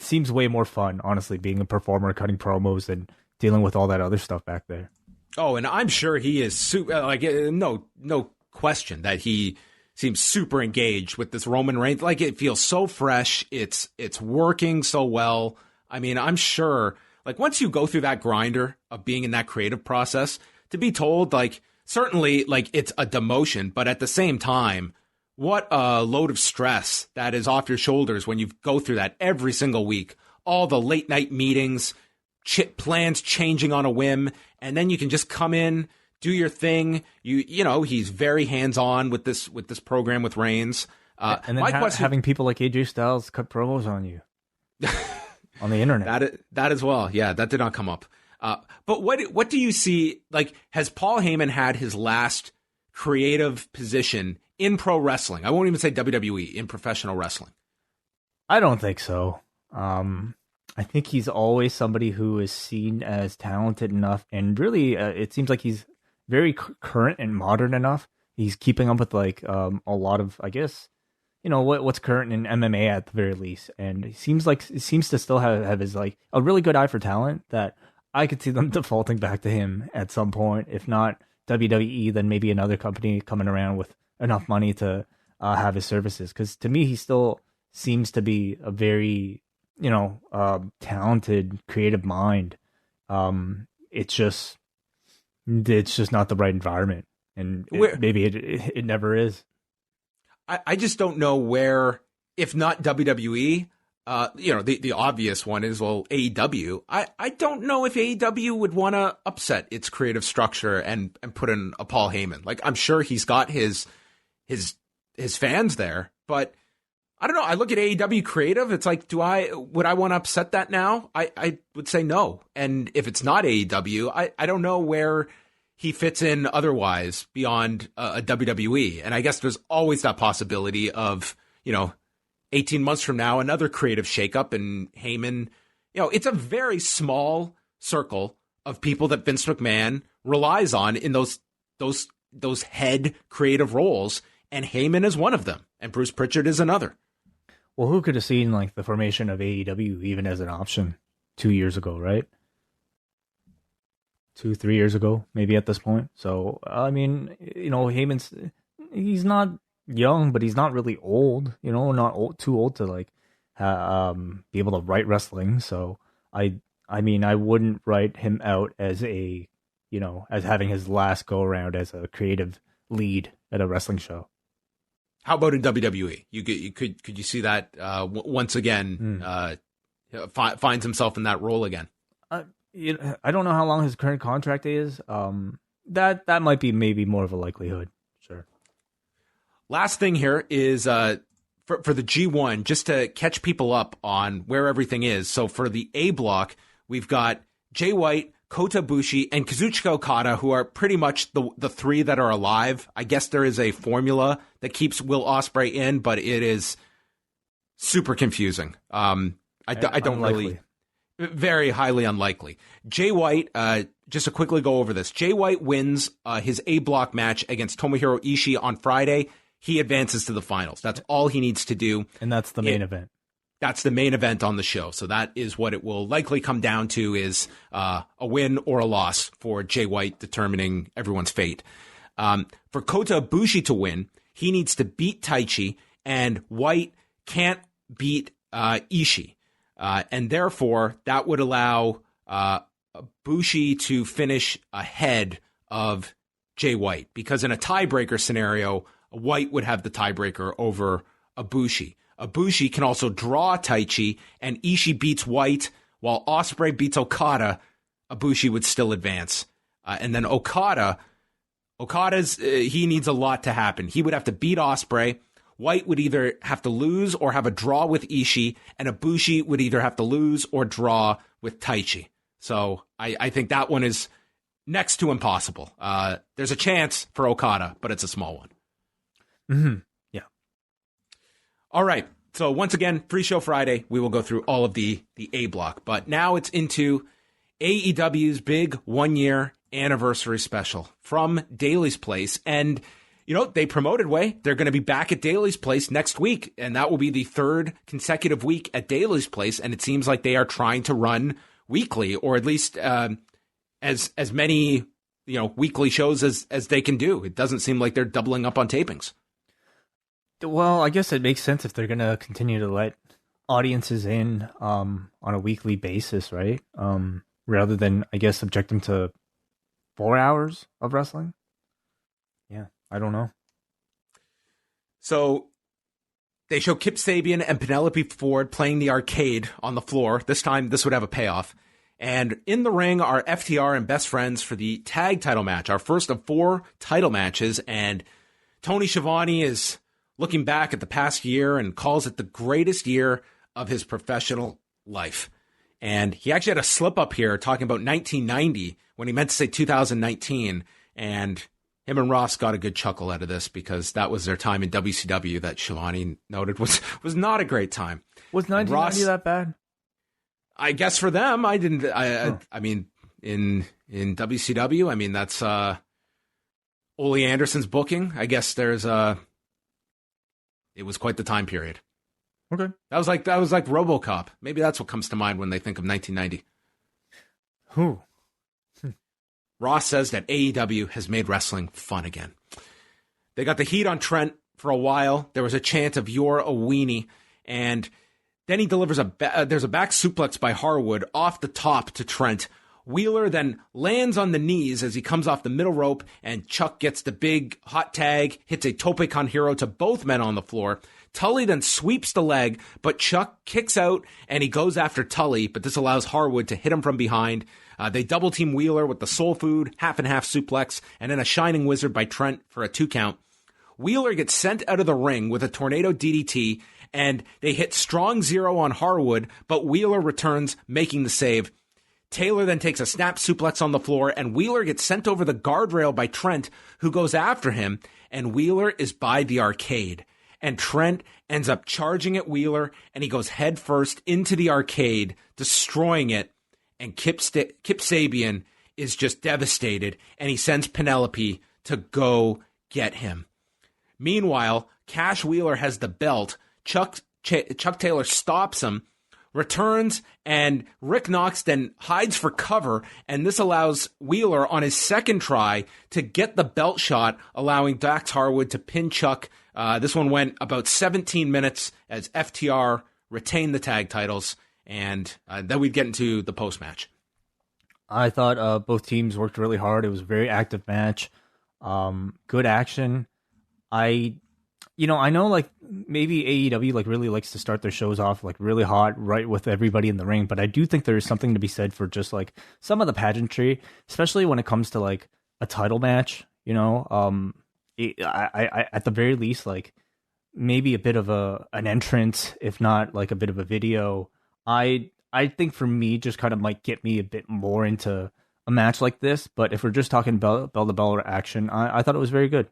seems way more fun, honestly, being a performer, cutting promos, and dealing with all that other stuff back there. Oh, and I'm sure he is no question that he seems super engaged with this Roman Reigns. Like, it feels so fresh. It's working so well. I mean, I'm sure, like, once you go through that grinder of being in that creative process, to be told, like, certainly, like, it's a demotion, but at the same time, what a load of stress that is off your shoulders when you go through that every single week. All the late night meetings, plans changing on a whim, and then you can just come in, do your thing. He's very hands-on with this program with Reigns. And then having people like AJ Styles cut promos on you on the internet. That as well. Yeah, that did not come up. But what do you see? Like, has Paul Heyman had his last creative position in pro wrestling? I won't even say WWE, in professional wrestling. I don't think so. I think he's always somebody who is seen as talented enough, and really, it seems like he's very current and modern enough. He's keeping up with a lot of, I guess, what's current in MMA at the very least, and he seems to still have his a really good eye for talent that I could see them defaulting back to him at some point. If not WWE, then maybe another company coming around with enough money to have his services. Because to me, he still seems to be a very talented, creative mind. It's just not the right environment, and maybe it never is. I just don't know where, if not WWE, the obvious one is, well, AEW. I don't know if AEW would want to upset its creative structure and put in a Paul Heyman. Like, I'm sure he's got his fans there, but I don't know. I look at AEW creative. It's like, would I want to upset that now? I would say no. And if it's not AEW, I don't know where he fits in otherwise beyond a WWE. And I guess there's always that possibility of, 18 months from now, another creative shakeup, and Heyman, it's a very small circle of people that Vince McMahon relies on in those head creative roles, and Heyman is one of them, and Bruce Pritchard is another. Well, who could have seen the formation of AEW even as an option 2 years ago, right? 2-3 years ago, maybe at this point. So, I mean, he's not young, but he's not really old, not too old to be able to write wrestling. So I wouldn't write him out as as having his last go around as a creative lead at a wrestling show. How about in WWE? Could you see that once again finds himself in that role again? I don't know how long his current contract is. That might be maybe more of a likelihood. Sure. Last thing here is for the G1, just to catch people up on where everything is. So for the A block, we've got Jay White, Kota Ibushi, and Kazuchika Okada, who are pretty much the three that are alive. I guess there is a formula that keeps Will Ospreay in, but it is super confusing. I don't unlikely. really... Very highly unlikely. Jay White, just to quickly go over this. Jay White wins his A block match against Tomohiro Ishii on Friday. He advances to the finals. That's all he needs to do. And that's the main event. That's the main event on the show. So that is what it will likely come down to, is a win or a loss for Jay White, determining everyone's fate. For Kota Ibushi to win, he needs to beat Taichi, and White can't beat Ishii. And therefore, that would allow Ibushi to finish ahead of Jay White, because in a tiebreaker scenario, White would have the tiebreaker over Ibushi. Ibushi can also draw Taichi, and Ishii beats White, while Ospreay beats Okada, Ibushi would still advance. And then Okada's, he needs a lot to happen. He would have to beat Ospreay. White would either have to lose or have a draw with Ishii, and Ibushi would either have to lose or draw with Taichi. So I think that one is next to impossible. There's a chance for Okada, but it's a small one. Mm-hmm. Yeah. All right. So once again, pre-show Friday, we will go through all of the A block. But now it's into AEW's big 1-year anniversary special from Daly's Place. And, you know, they promoted Way. They're going to be back at Daly's Place next week. And that will be the third consecutive week at Daly's Place. And it seems like they are trying to run weekly, or at least as many, you know, weekly shows as they can do. It doesn't seem like they're doubling up on tapings. Well, I guess it makes sense if they're going to continue to let audiences in on a weekly basis, right? Rather than, I guess, subject them to 4 hours of wrestling. Yeah, I don't know. So they show Kip Sabian and Penelope Ford playing the arcade on the floor. This time, this would have a payoff. And in the ring are FTR and Best Friends for the tag title match, our first of 4 title matches. And Tony Schiavone is looking back at the past year and calls it the greatest year of his professional life. And he actually had a slip up here talking about 1990 when he meant to say 2019. And him and Ross got a good chuckle out of this because that was their time in WCW that Schiavone noted was not a great time. Was 1990 Ross, that bad? I guess for them, I didn't. I mean, in WCW, I mean, that's Ole Anderson's booking. I guess it was quite the time period. Okay. That was like RoboCop. Maybe that's what comes to mind when they think of 1990. Who? Ross says that AEW has made wrestling fun again. They got the heat on Trent for a while. There was a chant of "You're a weenie," and then he delivers there's a back suplex by Harwood off the top to Trent. Wheeler then lands on the knees as he comes off the middle rope, and Chuck gets the big hot tag, hits a tope con hero to both men on the floor. Tully then sweeps the leg, but Chuck kicks out and he goes after Tully, but this allows Harwood to hit him from behind. They double team Wheeler with the soul food, half and half suplex, and then a shining wizard by Trent for a 2 count. Wheeler gets sent out of the ring with a tornado DDT, and they hit strong 0 on Harwood, but Wheeler returns, making the save. Taylor then takes a snap suplex on the floor, and Wheeler gets sent over the guardrail by Trent, who goes after him, and Wheeler is by the arcade. And Trent ends up charging at Wheeler, and he goes head first into the arcade, destroying it, and Kip Sabian is just devastated, and he sends Penelope to go get him. Meanwhile, Cash Wheeler has the belt. Chuck Taylor stops him, returns, and Rick Knox then hides for cover, and this allows Wheeler on his second try to get the belt shot, allowing Dax Harwood to pin Chuck. This one went about 17 minutes as FTR retained the tag titles, and then we'd get into the post-match. I thought both teams worked really hard. It was a very active match. Good action. I know like maybe AEW like really likes to start their shows off like really hot right with everybody in the ring, but I do think there's something to be said for just like some of the pageantry, especially when it comes to like a title match, you know. I at the very least like maybe a bit of an entrance, if not like a bit of a video. I think for me just kind of might get me a bit more into a match like this, but if we're just talking bell to bell action, I thought it was very good.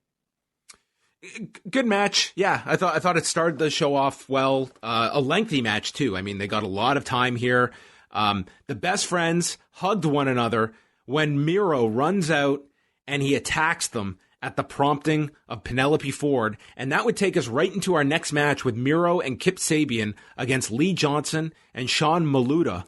Good match. Yeah, I thought it started the show off well. A lengthy match, too. I mean, they got a lot of time here. The Best Friends hugged one another when Miro runs out and he attacks them at the prompting of Penelope Ford. And that would take us right into our next match with Miro and Kip Sabian against Lee Johnson and Sean Maluda.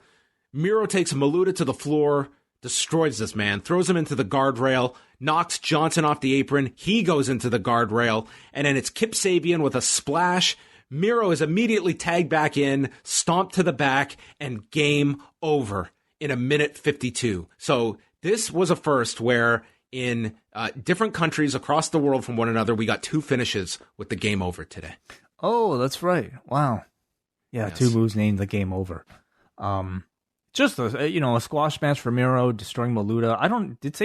Miro takes Maluda to the floor, destroys this man, throws him into the guardrail, knocks Johnson off the apron. He goes into the guardrail, and then it's Kip Sabian with a splash. Miro is immediately tagged back in, stomped to the back, and game over in 1:52. So this was a first where in different countries across the world from one another, we got 2 finishes with the game over today. Oh, that's right. Wow. Yeah, Yes. 2 moves named the game over. Just a squash match for Miro destroying Maluda. Did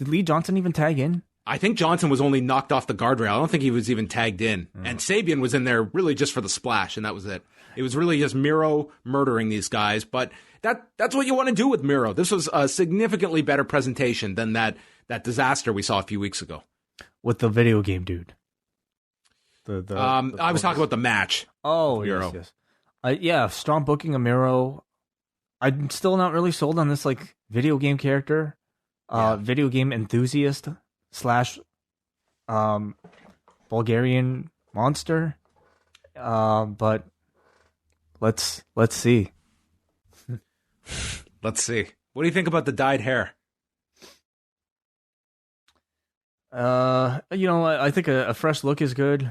Lee Johnson even tag in? I think Johnson was only knocked off the guardrail. I don't think he was even tagged in. And Sabian was in there really just for the splash, and that was it. It was really just Miro murdering these guys, but that's what you want to do with Miro. This was a significantly better presentation than that disaster we saw a few weeks ago. With the video game dude. I was talking about the match. Oh, Miro. yes. Strong booking of Miro. I'm still not really sold on this like video game character, video game enthusiast / Bulgarian monster. But let's see. Let's see. What do you think about the dyed hair? I think a fresh look is good.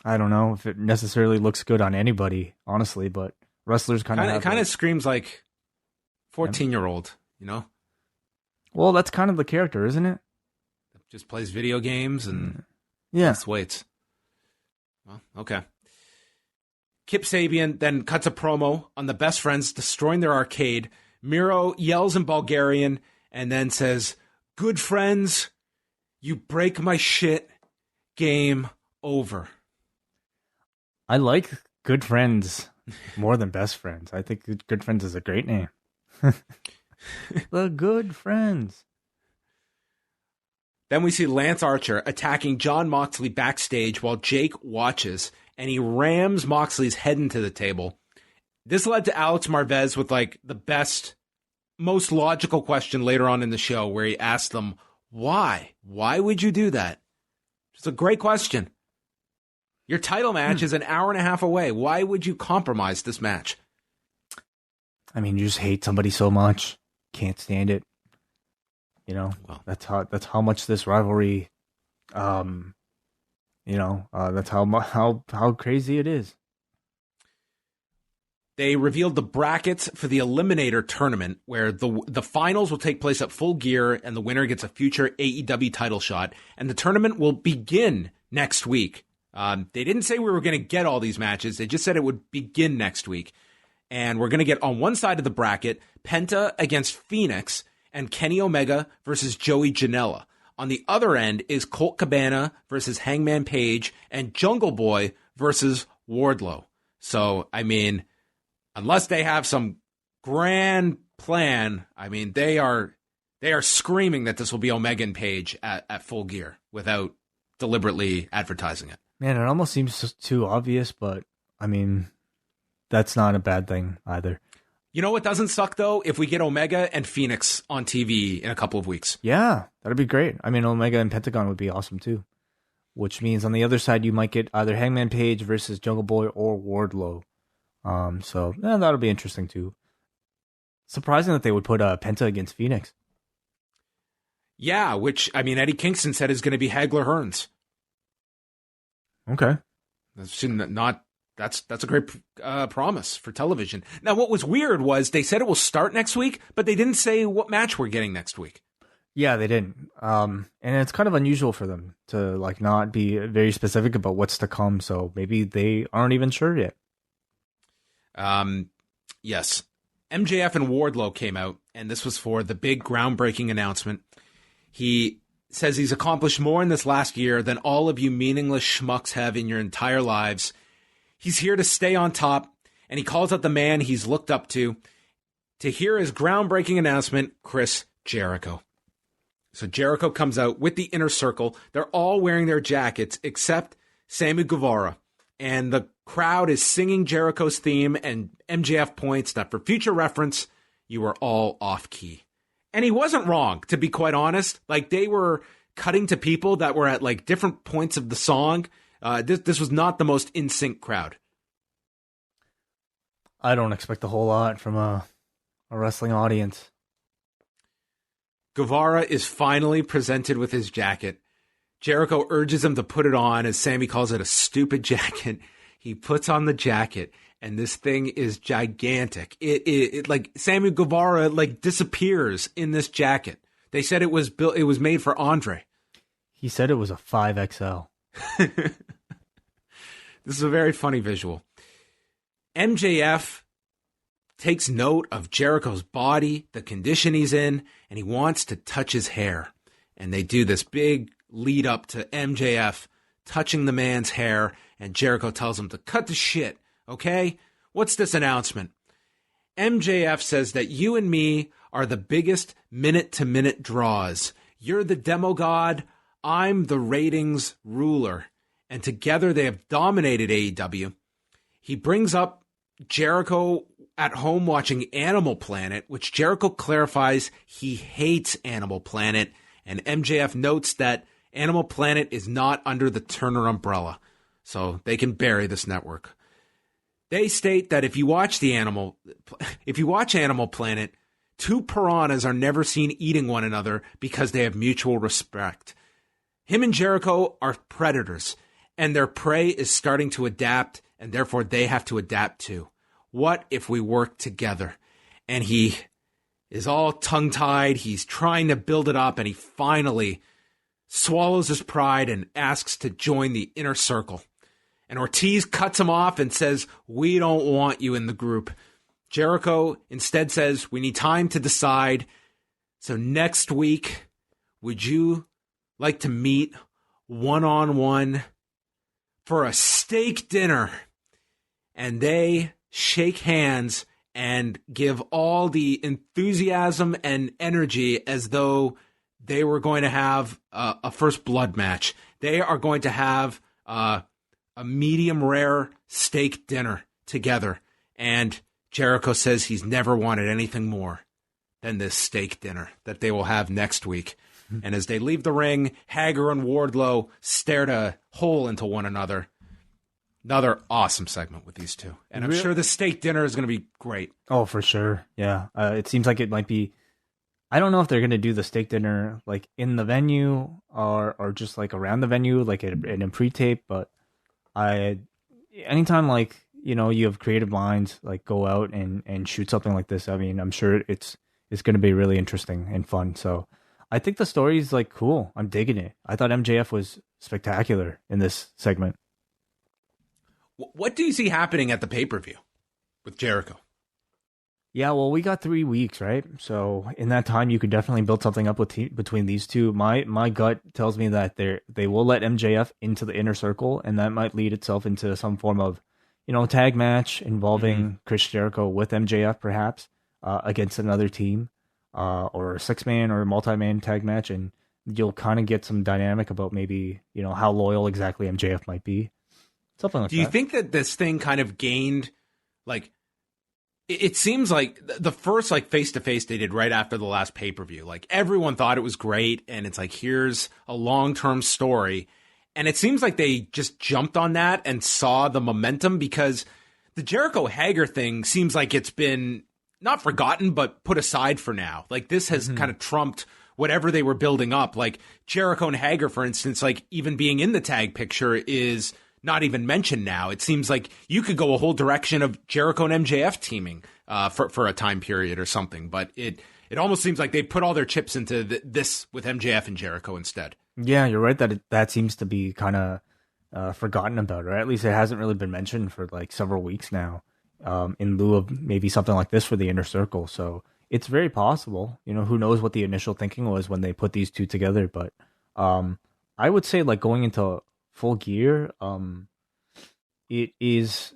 I don't know if it necessarily looks good on anybody, honestly, but wrestlers kind of screams like 14-year-old, you know? Well, that's kind of the character, isn't it? Just plays video games and lifts weights. Well, okay. Kip Sabian then cuts a promo on the best friends destroying their arcade. Miro yells in Bulgarian and then says, "Good friends, you break my shit, game over." I like Good Friends more than Best Friends. I think Good Friends is a great name. The Good Friends. Then we see Lance Archer attacking Jon Moxley backstage while Jake watches, and he rams Moxley's head into the table. This led to Alex Marvez with like the best, most logical question later on in the show, where he asked them, why? Why would you do that? It's a great question. Your title match is an hour and a half away. Why would you compromise this match? I mean, you just hate somebody so much. Can't stand it. You know, well, that's how much this rivalry, that's how crazy it is. They revealed the brackets for the Eliminator tournament, where the finals will take place at Full Gear, and the winner gets a future AEW title shot. And the tournament will begin next week. They didn't say we were going to get all these matches. They just said it would begin next week. And we're going to get on one side of the bracket, Penta against Phoenix, and Kenny Omega versus Joey Janela. On the other end is Colt Cabana versus Hangman Page, and Jungle Boy versus Wardlow. So, I mean, unless they have some grand plan, I mean, they are screaming that this will be Omega and Page at Full Gear without deliberately advertising it. Man, it almost seems too obvious, but I mean, that's not a bad thing either. You know what doesn't suck, though? If we get Omega and Phoenix on TV in a couple of weeks. Yeah, that'd be great. I mean, Omega and Pentagon would be awesome, too. Which means on the other side, you might get either Hangman Page versus Jungle Boy or Wardlow. That'll be interesting, too. Surprising that they would put Penta against Phoenix. Yeah, which, I mean, Eddie Kingston said is going to be Hagler Hearns. Okay. That's a great promise for television. Now, what was weird was they said it will start next week, but they didn't say what match we're getting next week. Yeah, they didn't. And it's kind of unusual for them to like not be very specific about what's to come. So maybe they aren't even sure yet. Yes. MJF and Wardlow came out, and this was for the big groundbreaking announcement. He says he's accomplished more in this last year than all of you meaningless schmucks have in your entire lives. He's here to stay on top, and he calls out the man he's looked up to hear his groundbreaking announcement, Chris Jericho. So Jericho comes out with the Inner Circle. They're all wearing their jackets except Sammy Guevara. And the crowd is singing Jericho's theme, and MJF points that for future reference, you are all off key. And he wasn't wrong, to be quite honest. Like, they were cutting to people that were at like different points of the song. This was not the most in sync crowd. I don't expect a whole lot from a wrestling audience. Guevara is finally presented with his jacket. Jericho urges him to put it on, as Sammy calls it a stupid jacket. He puts on the jacket, and this thing is gigantic. It like Sammy Guevara like disappears in this jacket. They said it was made for Andre. He said it was a 5XL. This is a very funny visual. MJF takes note of Jericho's body, the condition he's in, and he wants to touch his hair. And they do this big lead up to MJF touching the man's hair, and Jericho tells him to cut the shit, okay? What's this announcement? MJF says that you and me are the biggest minute-to-minute draws. You're the demo god, I'm the ratings ruler. And together they have dominated AEW. He brings up Jericho at home watching Animal Planet, which Jericho clarifies he hates Animal Planet, and MJF notes that Animal Planet is not under the Turner umbrella, so they can bury this network. They state that if you watch Animal Planet, two piranhas are never seen eating one another because they have mutual respect. Him and Jericho are predators, and their prey is starting to adapt, and therefore they have to adapt too. What if we work together? And he is all tongue-tied. He's trying to build it up, and he finally swallows his pride and asks to join the inner circle. And Ortiz cuts him off and says, we don't want you in the group. Jericho instead says, we need time to decide. So next week, would you like to meet one-on-one for a steak dinner? And they shake hands and give all the enthusiasm and energy as though they were going to have a first blood match. They are going to have a medium rare steak dinner together. And Jericho says he's never wanted anything more than this steak dinner that they will have next week. And as they leave the ring, Hager and Wardlow stared a hole into one another. Another awesome segment with these two. And I'm sure the steak dinner is going to be great. Oh, for sure. Yeah. It seems like it might be... I don't know if they're going to do the steak dinner like in the venue or just like around the venue, like in a pre-tape. But anytime like, you have creative minds like go out and shoot something like this, I mean, I'm sure it's going to be really interesting and fun. So I think the story is like cool. I'm digging it. I thought MJF was spectacular in this segment. What do you see happening at the pay-per-view with Jericho? Yeah, well, we got 3 weeks, right? So in that time, you could definitely build something up between these two. My gut tells me that they will let MJF into the inner circle, and that might lead itself into some form of, tag match involving Chris Jericho with MJF, perhaps, against another team, or a 6-man or a multi-man tag match, and you'll kind of get some dynamic about maybe, how loyal exactly MJF might be. Something like that. Do you think that this thing kind of gained, like, it seems like the first, like, face-to-face they did right after the last pay-per-view, like, everyone thought it was great, and it's like, here's a long-term story. And it seems like they just jumped on that and saw the momentum, because the Jericho-Hager thing seems like it's been not forgotten, but put aside for now. Like, this has kind of trumped whatever they were building up. Like, Jericho and Hager, for instance, like, even being in the tag picture is not even mentioned now. It seems like you could go a whole direction of Jericho and MJF teaming for a time period or something. But it almost seems like they put all their chips into this with MJF and Jericho instead. Yeah, you're right that seems to be kind of forgotten about, or at least it hasn't really been mentioned for like several weeks now, in lieu of maybe something like this for the inner circle. So it's very possible. Who knows what the initial thinking was when they put these two together. But I would say like going into Full Gear, it is,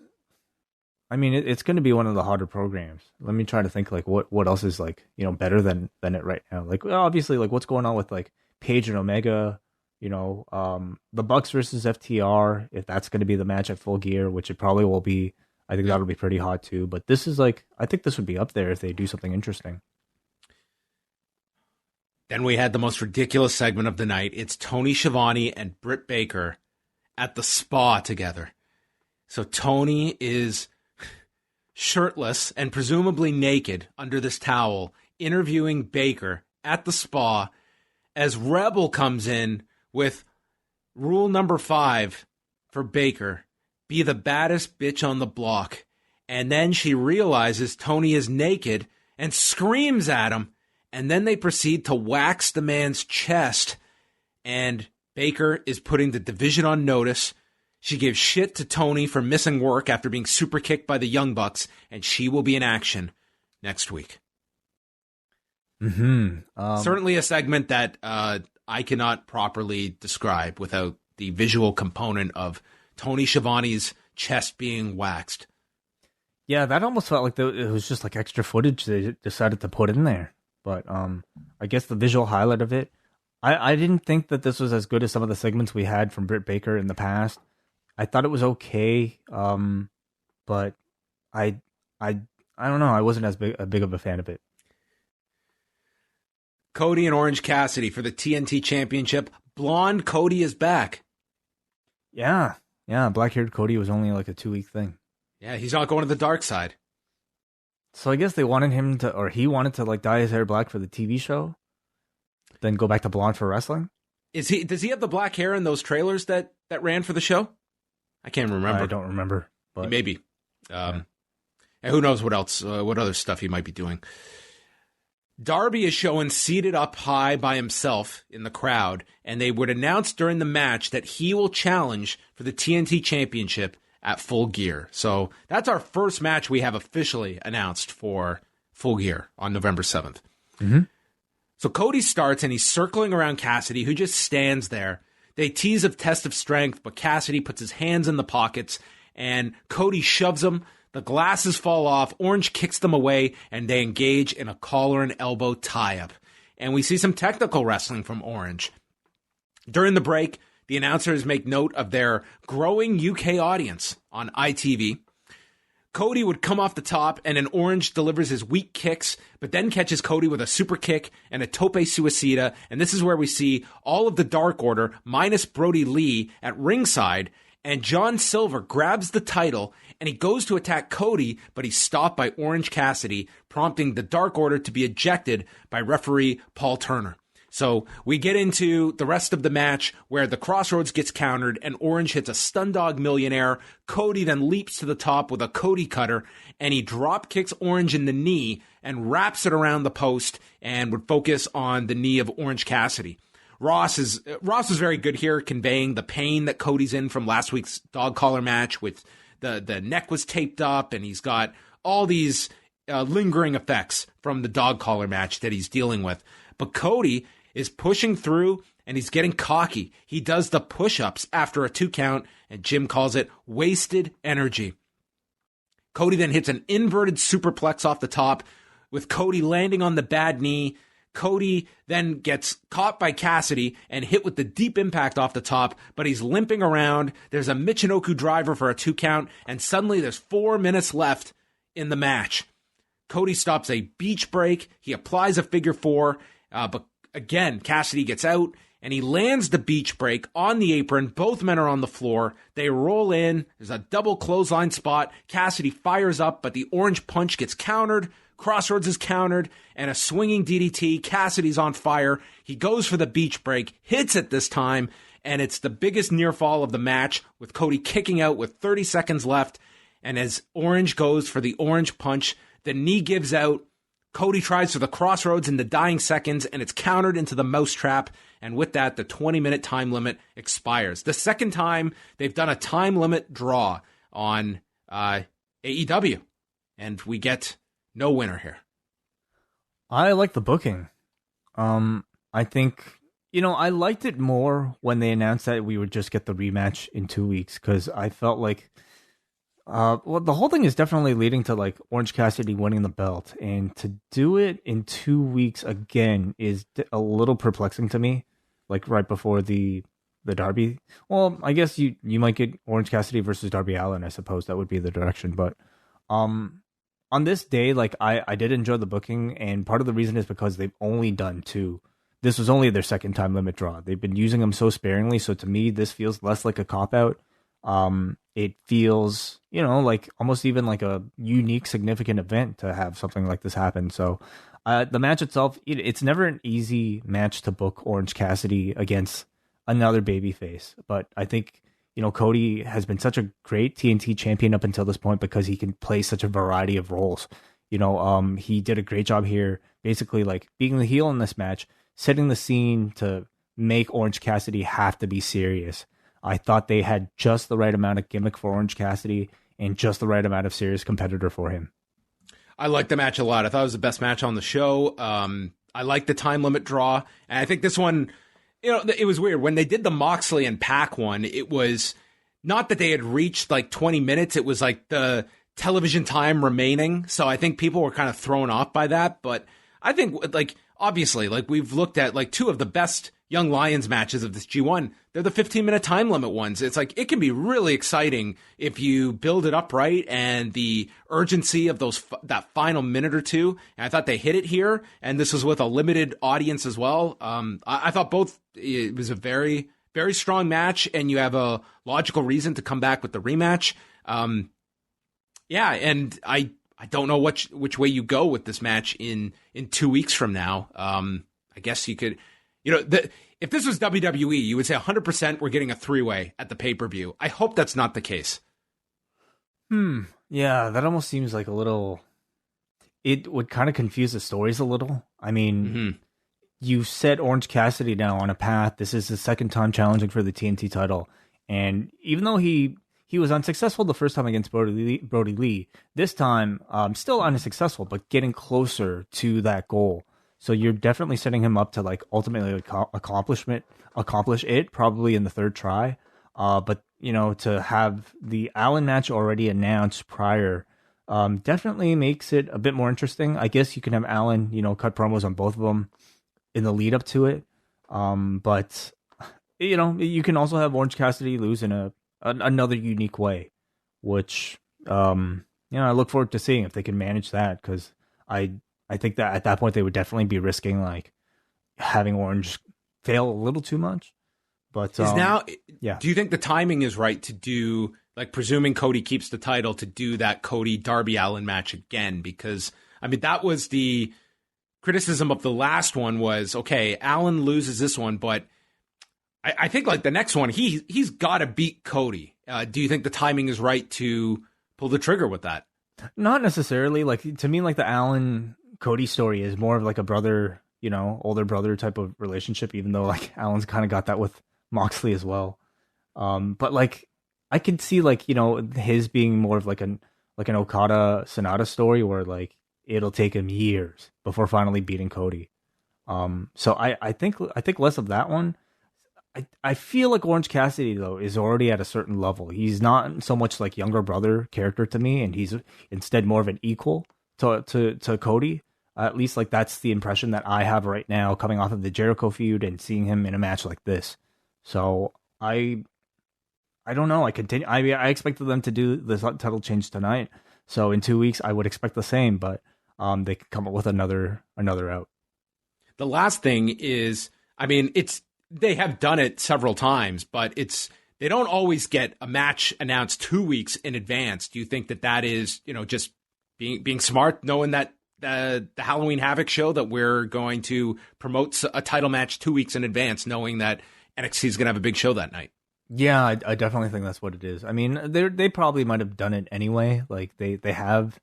I mean, it's going to be one of the harder programs. Let me try to think like what else is like, better than it right now. Like, well, obviously, like what's going on with like Page and Omega, the Bucks versus FTR, if that's going to be the match at Full Gear, which it probably will be. I think that'll be pretty hot too. But this is like, I think this would be up there if they do something interesting. Then we had the most ridiculous segment of the night. It's Tony Schiavone and Britt Baker at the spa together. So Tony is shirtless and presumably naked under this towel, interviewing Baker at the spa as Rebel comes in with rule number 5 for Baker: be the baddest bitch on the block. And then she realizes Tony is naked and screams at him. And then they proceed to wax the man's chest. And Baker is putting the division on notice. She gives shit to Tony for missing work after being super kicked by the Young Bucks, and she will be in action next week. Certainly a segment that I cannot properly describe without the visual component of Tony Schiavone's chest being waxed. Yeah, that almost felt like it was just like extra footage they decided to put in there. But I guess the visual highlight of it, I didn't think that this was as good as some of the segments we had from Britt Baker in the past. I thought it was okay, but I don't know. I wasn't as big of a fan of it. Cody and Orange Cassidy for the TNT Championship. Blonde Cody is back. Yeah. Black-haired Cody was only like a 2-week thing. Yeah, he's not going to the dark side. So I guess they wanted him to, or he wanted to like dye his hair black for the TV show, then go back to blonde for wrestling. Does he have the black hair in those trailers that ran for the show? I can't remember. I don't remember. But maybe. And who knows what else, what other stuff he might be doing. Darby is shown seated up high by himself in the crowd, and they would announce during the match that he will challenge for the TNT Championship at Full Gear. So that's our first match we have officially announced for Full Gear on November 7th. Mm-hmm. So Cody starts, and he's circling around Cassidy, who just stands there. They tease a test of strength, but Cassidy puts his hands in the pockets, and Cody shoves him. The glasses fall off, Orange kicks them away, and they engage in a collar and elbow tie-up. And we see some technical wrestling from Orange. During the break, the announcers make note of their growing UK audience on ITV. Cody would come off the top, and then Orange delivers his weak kicks, but then catches Cody with a super kick and a tope suicida. And this is where we see all of the Dark Order, minus Brody Lee, at ringside. And John Silver grabs the title, and he goes to attack Cody, but he's stopped by Orange Cassidy, prompting the Dark Order to be ejected by referee Paul Turner. So we get into the rest of the match where the Crossroads gets countered and Orange hits a Stun Dog Millionaire. Cody then leaps to the top with a Cody Cutter, and he drop kicks Orange in the knee and wraps it around the post and would focus on the knee of Orange Cassidy. Ross was very good here, conveying the pain that Cody's in from last week's dog collar match with the neck was taped up, and he's got all these lingering effects from the dog collar match that he's dealing with. But Cody is pushing through, and he's getting cocky. He does the push-ups after a 2 count, and Jim calls it wasted energy. Cody then hits an inverted superplex off the top, with Cody landing on the bad knee. Cody then gets caught by Cassidy and hit with the deep impact off the top, but he's limping around. There's a Michinoku driver for a 2 count, and suddenly there's 4 minutes left in the match. Cody stops a beach break. He applies a figure 4, but again, Cassidy gets out, and he lands the beach break on the apron. Both men are on the floor. They roll in. There's a double clothesline spot. Cassidy fires up, but the Orange Punch gets countered. Crossroads is countered, and a swinging DDT. Cassidy's on fire. He goes for the beach break, hits it this time, and it's the biggest near fall of the match, with Cody kicking out with 30 seconds left. And as Orange goes for the Orange Punch, the knee gives out. Cody tries for the Crossroads in the dying seconds, and it's countered into the mousetrap. And with that, the 20-minute time limit expires. The second time they've done a time limit draw on AEW, and we get no winner here. I like the booking. I think, I liked it more when they announced that we would just get the rematch in 2 weeks, because I felt like, the whole thing is definitely leading to like Orange Cassidy winning the belt, and to do it in 2 weeks again is a little perplexing to me. Like right before the Darby. Well, I guess you might get Orange Cassidy versus Darby Allin. I suppose that would be the direction, but on this day, like I did enjoy the booking, and part of the reason is because they've only done 2. This was only their second time limit draw. They've been using them so sparingly, so to me, this feels less like a cop-out. It feels, like almost even like a unique, significant event to have something like this happen. So the match itself, it's never an easy match to book Orange Cassidy against another babyface. But I think, Cody has been such a great TNT champion up until this point because he can play such a variety of roles. He did a great job here, basically like being the heel in this match, setting the scene to make Orange Cassidy have to be serious. I thought they had just the right amount of gimmick for Orange Cassidy and just the right amount of serious competitor for him. I liked the match a lot. I thought it was the best match on the show. I liked the time limit draw. And I think this one, it was weird. When they did the Moxley and Pac one, it was not that they had reached like 20 minutes. It was like the television time remaining. So I think people were kind of thrown off by that. But I think, like, obviously, like, we've looked at like two of the best Young Lions matches of this G1. They're the 15-minute time limit ones. It's like, it can be really exciting if you build it up right, and the urgency of that final minute or two. And I thought they hit it here, and this was with a limited audience as well. I thought it was a very, very strong match, and you have a logical reason to come back with the rematch. Yeah, and I don't know which way you go with this match in 2 weeks from now. I guess you could, if this was WWE, you would say 100% we're getting a 3-way at the pay-per-view. I hope that's not the case. Yeah, that almost seems like a little, it would kind of confuse the stories a little. I mean, you set Orange Cassidy now on a path. This is his second time challenging for the TNT title. And even though he was unsuccessful the first time against Brody Lee, this time still unsuccessful, but getting closer to that goal. So you're definitely setting him up to like ultimately accomplish it probably in the third try. But to have the Allen match already announced prior definitely makes it a bit more interesting. I guess you can have Allen, cut promos on both of them in the lead up to it. But you can also have Orange Cassidy lose in another unique way, which I look forward to seeing if they can manage that, because I think that at that point they would definitely be risking like having Orange fail a little too much. But do you think the timing is right to do, like, presuming Cody keeps the title, to do that Cody Darby Allin match again? Because I mean, that was the criticism of the last one was, okay, Allin loses this one, but I think like the next one, he's got to beat Cody. Do you think the timing is right to pull the trigger with that? Not necessarily. Like, to me, like the Allin Cody story is more of like a brother, older brother type of relationship, even though like Allen's kind of got that with Moxley as well. But like I could see like, his being more of like an Okada Sonata story where like it'll take him years before finally beating Cody. So I think less of that one. I feel like Orange Cassidy though is already at a certain level. He's not so much like younger brother character to me, and he's instead more of an equal to Cody. At least like that's the impression that I have right now, coming off of the Jericho feud and seeing him in a match like this. So I don't know. I expected them to do the title change tonight. So in 2 weeks, I would expect the same, but they could come up with another out. The last thing is, I mean, they have done it several times, but they don't always get a match announced 2 weeks in advance. Do you think that is, just being smart, knowing that the Halloween Havoc show that we're going to promote a title match 2 weeks in advance, knowing that NXT is going to have a big show that night? Yeah, I definitely think that's what it is. I mean, they probably might have done it anyway. Like they have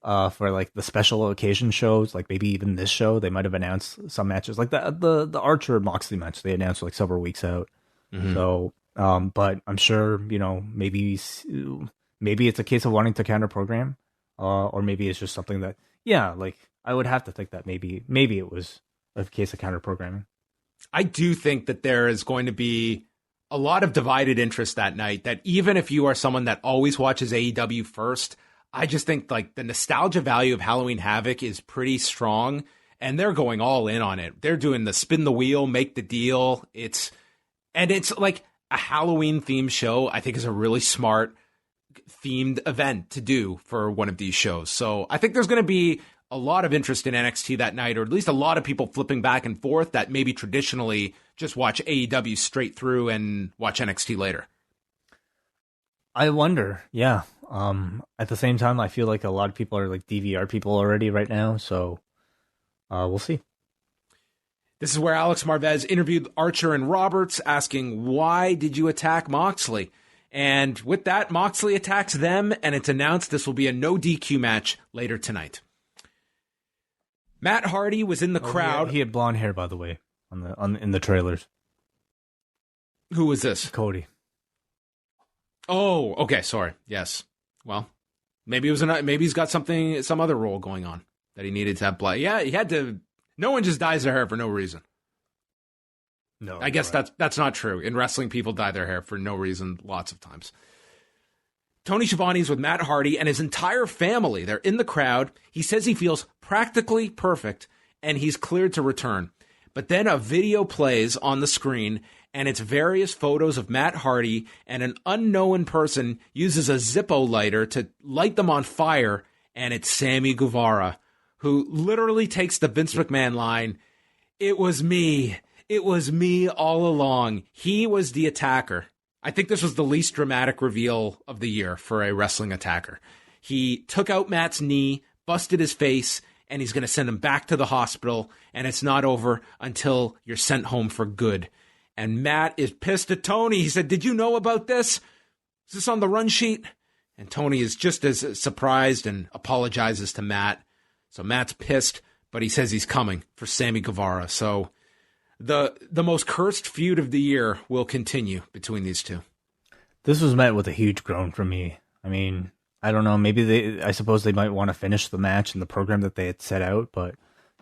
for like the special occasion shows, like maybe even this show, they might have announced some matches, like the Archer Moxley match. They announced like several weeks out. Mm-hmm. So, but I'm sure maybe it's a case of wanting to counter program, or maybe it's just something that. Yeah, like I would have to think that maybe it was a case of counter programming. I do think that there is going to be a lot of divided interest that night, that even if you are someone that always watches AEW first, I just think like the nostalgia value of Halloween Havoc is pretty strong, and they're going all in on it. They're doing the spin the wheel, make the deal. It's like a Halloween themed show. I think is a really smart themed event to do for one of these shows. So I think there's going to be a lot of interest in NXT that night, or at least a lot of people flipping back and forth that maybe traditionally just watch AEW straight through and watch NXT later. I wonder. Yeah. At the same time, I feel like a lot of people are like DVR people already right now. So we'll see. This is where Alex Marvez interviewed Archer and Roberts, asking, why did you attack Moxley? And with that, Moxley attacks them, and it's announced this will be a no DQ match later tonight. Matt Hardy was in the crowd. He had blonde hair, by the way, in the trailers. Who was this? Cody. Oh, okay. Sorry. Yes. Well, maybe he's got some other role going on that he needed to have blood. Yeah, he had to. No one just dyes their hair for no reason. No, I guess that's not true. In wrestling, people dye their hair for no reason lots of times. Tony Schiavone's with Matt Hardy and his entire family. They're in the crowd. He says he feels practically perfect and he's cleared to return. But then a video plays on the screen and it's various photos of Matt Hardy, and an unknown person uses a Zippo lighter to light them on fire, and it's Sammy Guevara, who literally takes the Vince McMahon line, "It was me. It was me all along. He was the attacker." I think this was the least dramatic reveal of the year for a wrestling attacker. He took out Matt's knee, busted his face, and he's going to send him back to the hospital, and it's not over until you're sent home for good. And Matt is pissed at Tony. He said, "Did you know about this? Is this on the run sheet?" And Tony is just as surprised and apologizes to Matt. So Matt's pissed, but he says he's coming for Sammy Guevara. So the most cursed feud of the year will continue between these two. This was met with a huge groan from me. I mean, I don't know. I suppose they might want to finish the match and the program that they had set out. But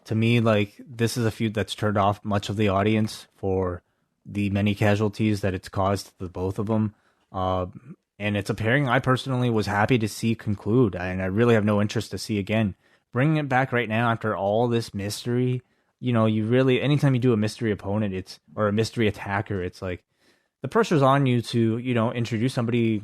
to me, like, this is a feud that's turned off much of the audience for the many casualties that it's caused to the both of them. And it's a pairing I personally was happy to see conclude. And I really have no interest to see again. Bringing it back right now after all this mystery, you know, you really, anytime you do a mystery opponent, or a mystery attacker, it's like the pressure's on you to, you know, introduce somebody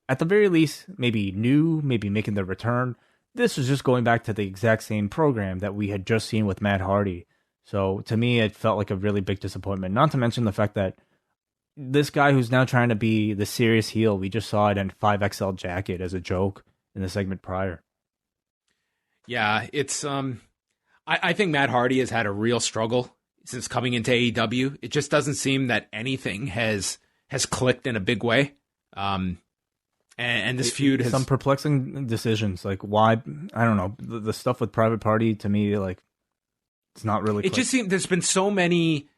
at the very least, maybe new, maybe making their return. This was just going back to the exact same program that we had just seen with Matt Hardy. So to me, it felt like a really big disappointment. Not to mention the fact that this guy who's now trying to be the serious heel, we just saw it in 5XL jacket as a joke in the segment prior. Yeah, it's I think Matt Hardy has had a real struggle since coming into AEW. It just doesn't seem that anything has clicked in a big way. And this feud has some perplexing decisions. Like, why? I don't know. The stuff with Private Party, to me, like, it's not really clicked. It just seems there's been so many.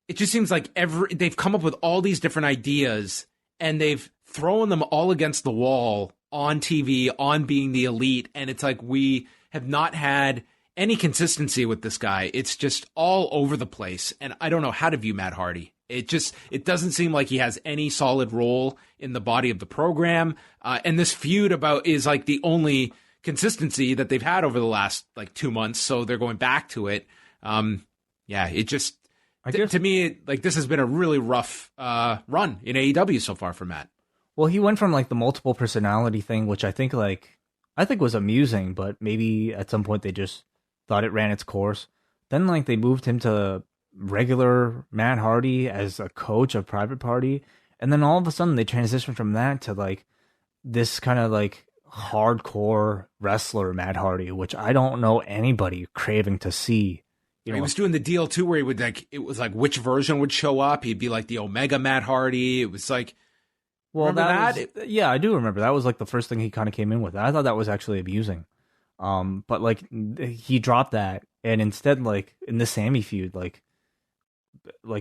It just seems like they've come up with all these different ideas and they've thrown them all against the wall on TV, on Being the Elite, and it's like we have not had any consistency with this guy. It's just all over the place, and I don't know how to view Matt Hardy. It doesn't seem like he has any solid role in the body of the program, and this feud is like the only consistency that they've had over the last like 2 months, so they're going back to it. It just to me, like, this has been a really rough run in AEW so far for Matt. Well, he went from like the multiple personality thing, which I think was amusing, but maybe at some point they just thought it ran its course. Then like they moved him to regular Matt Hardy as a coach of Private Party, and then all of a sudden they transitioned from that to like this kind of like hardcore wrestler Matt Hardy, which I don't know anybody craving to see. He was doing the deal too where he would which version would show up. He'd be like the Omega Matt Hardy. It was like, well, yeah, I do remember. That was like the first thing he kind of came in with. I thought that was actually amusing. But like he dropped that and instead, like in the Sammy feud, like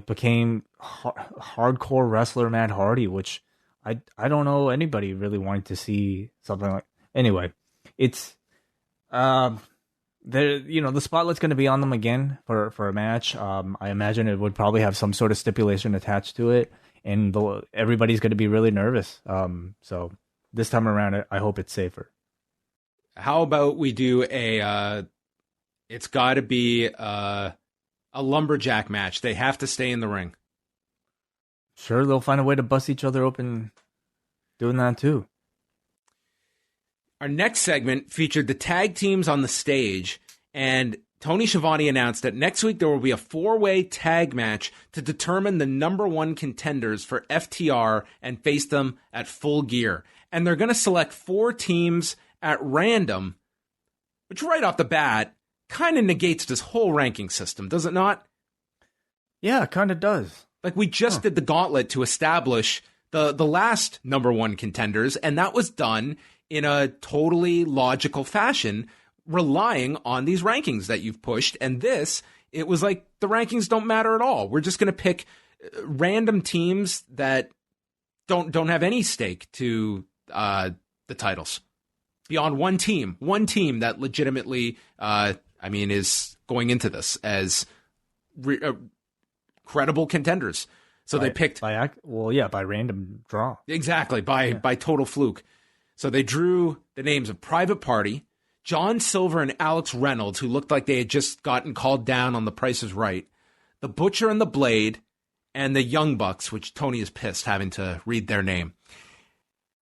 became hardcore wrestler Matt Hardy, which I don't know anybody really wanted to see something like. Anyway, it's the spotlight's going to be on them again for a match. I imagine it would probably have some sort of stipulation attached to it, and everybody's going to be really nervous. So this time around, I hope it's safer. How about we do it's got to be a lumberjack match. They have to stay in the ring. Sure, they'll find a way to bust each other open doing that too. Our next segment featured the tag teams on the stage, and Tony Schiavone announced that next week there will be a 4-way tag match to determine the number one contenders for FTR and face them at Full Gear. And they're going to select 4 teams at random, which right off the bat kind of negates this whole ranking system, does it not? Yeah, it kind of does. Like, we just did the gauntlet to establish the last number one contenders, and that was done in a totally logical fashion, relying on these rankings that you've pushed. And it was like the rankings don't matter at all. We're just going to pick random teams that don't have any stake to the titles beyond one team that legitimately, is going into this as credible contenders. So they picked by random draw. Exactly, by total fluke. So they drew the names of Private Party, John Silver and Alex Reynolds, who looked like they had just gotten called down on The Price is Right, The Butcher and the Blade, and the Young Bucks, which Tony is pissed having to read their name.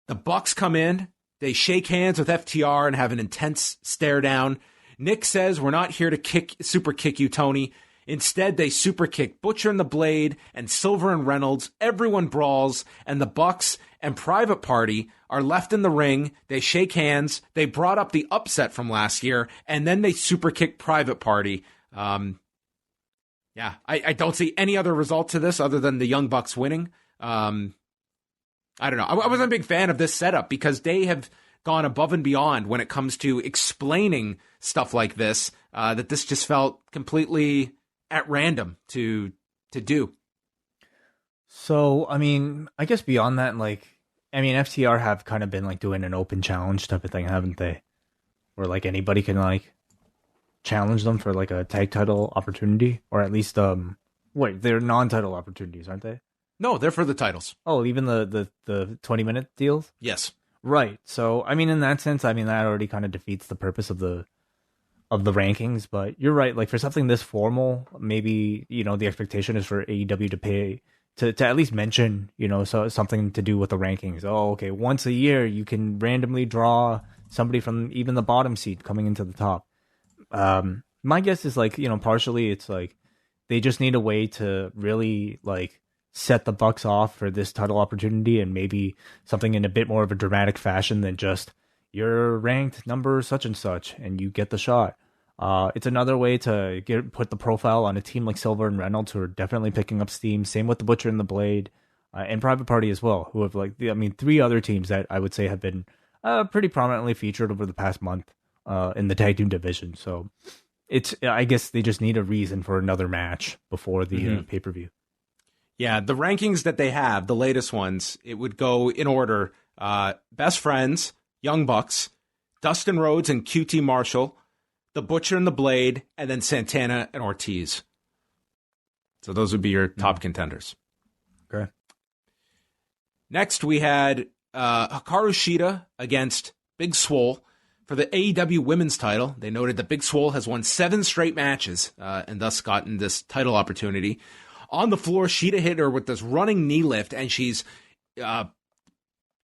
The Bucks come in, they shake hands with FTR and have an intense stare down. Nick says, "We're not here to super kick you, Tony." Instead, they super kick Butcher and the Blade and Silver and Reynolds. Everyone brawls, and the Bucks and Private Party are left in the ring. They shake hands. They brought up the upset from last year, and then they super kick Private Party. I don't see any other result to this other than the Young Bucks winning. I don't know. I wasn't a big fan of this setup because they have gone above and beyond when it comes to explaining stuff like this, that this just felt completely at random to do. So, I guess beyond that, FTR have kind of been doing an open challenge type of thing, haven't they? Where anybody can challenge them for a tag title opportunity, or at least they're non-title opportunities, aren't they? No, they're for the titles. Oh, even the 20-minute deals? Yes. Right. So, in that sense, that already kind of defeats the purpose of the rankings, but you're right. For something this formal, maybe, the expectation is for AEW to pay to at least mention, something to do with the rankings. Oh, okay. Once a year, you can randomly draw somebody from even the bottom seed coming into the top. My guess is partially it's they just need a way to really set the Bucks off for this title opportunity, and maybe something in a bit more of a dramatic fashion than just you're ranked number such and such and you get the shot. It's another way to put the profile on a team like Silver and Reynolds, who are definitely picking up steam. Same with the Butcher and the Blade, and Private Party as well, who have three other teams that I would say have been pretty prominently featured over the past month in the tag team division. So I guess they just need a reason for another match before the pay-per-view. Yeah, the rankings that they have, the latest ones, it would go in order. Best Friends, Young Bucks, Dustin Rhodes and QT Marshall, The Butcher and the Blade, and then Santana and Ortiz. So those would be your top contenders. Okay. Next, we had Hikaru Shida against Big Swole for the AEW Women's title. They noted that Big Swole has won 7 straight matches and thus gotten this title opportunity. On the floor, Shida hit her with this running knee lift, and she's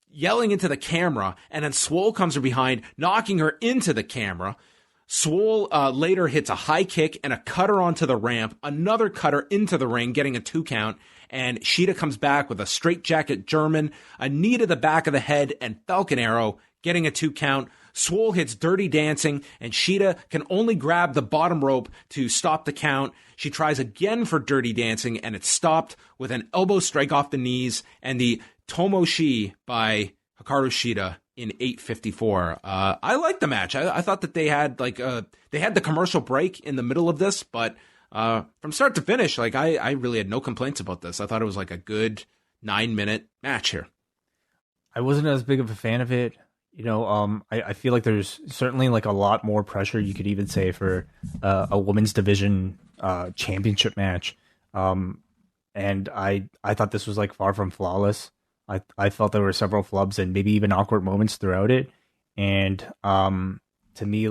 yelling into the camera, and then Swole comes from behind, knocking her into the camera. Swole later hits a high kick and a cutter onto the ramp, another cutter into the ring, getting a 2 count, and Shida comes back with a straightjacket German, a knee to the back of the head, and Falcon Arrow, getting a 2 count. Swole hits Dirty Dancing, and Shida can only grab the bottom rope to stop the count. She tries again for Dirty Dancing, and it's stopped with an elbow strike off the knees and the Tomoshi by Hikaru Shida in 8:54. I liked the match. I thought that they had they had the commercial break in the middle of this, but from start to finish, I really had no complaints about this. I thought it was a good 9-minute match here. I wasn't as big of a fan of it. I feel like there's certainly a lot more pressure, you could even say, for a women's division championship match. And I thought this was far from flawless. I felt there were several flubs and maybe even awkward moments throughout it. And to me,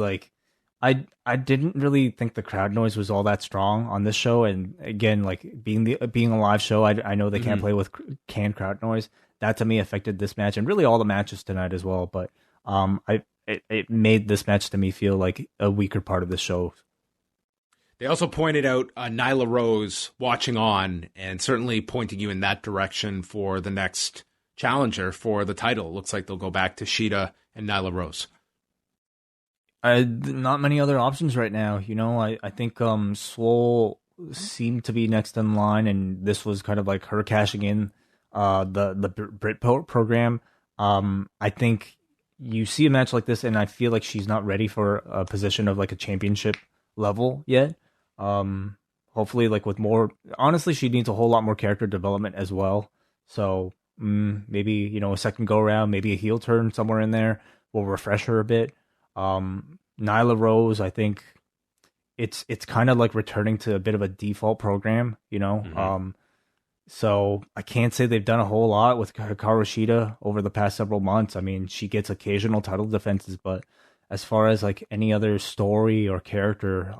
I didn't really think the crowd noise was all that strong on this show. And again, being a live show, I know they can't play with canned crowd noise. That to me affected this match and really all the matches tonight as well. But it made this match to me feel like a weaker part of the show. They also pointed out Nyla Rose watching on and certainly pointing you in that direction for the next challenger for the title. Looks like they'll go back to Shida and Nyla Rose. Not many other options right now. I think Swole seemed to be next in line, and this was kind of her cashing in the Brit program. I think you see a match like this, and I feel like she's not ready for a position of a championship level yet. hopefully like with more, honestly, she needs a whole lot more character development as well. So maybe, you know, a second go around, maybe a heel turn somewhere in there will refresh her a bit. Nyla Rose, I think it's kind of like returning to a bit of a default program, you know. Mm-hmm. So I can't say they've done a whole lot with Hikaru Shida over the past several months. I mean, she gets occasional title defenses, but as far as like any other story or character,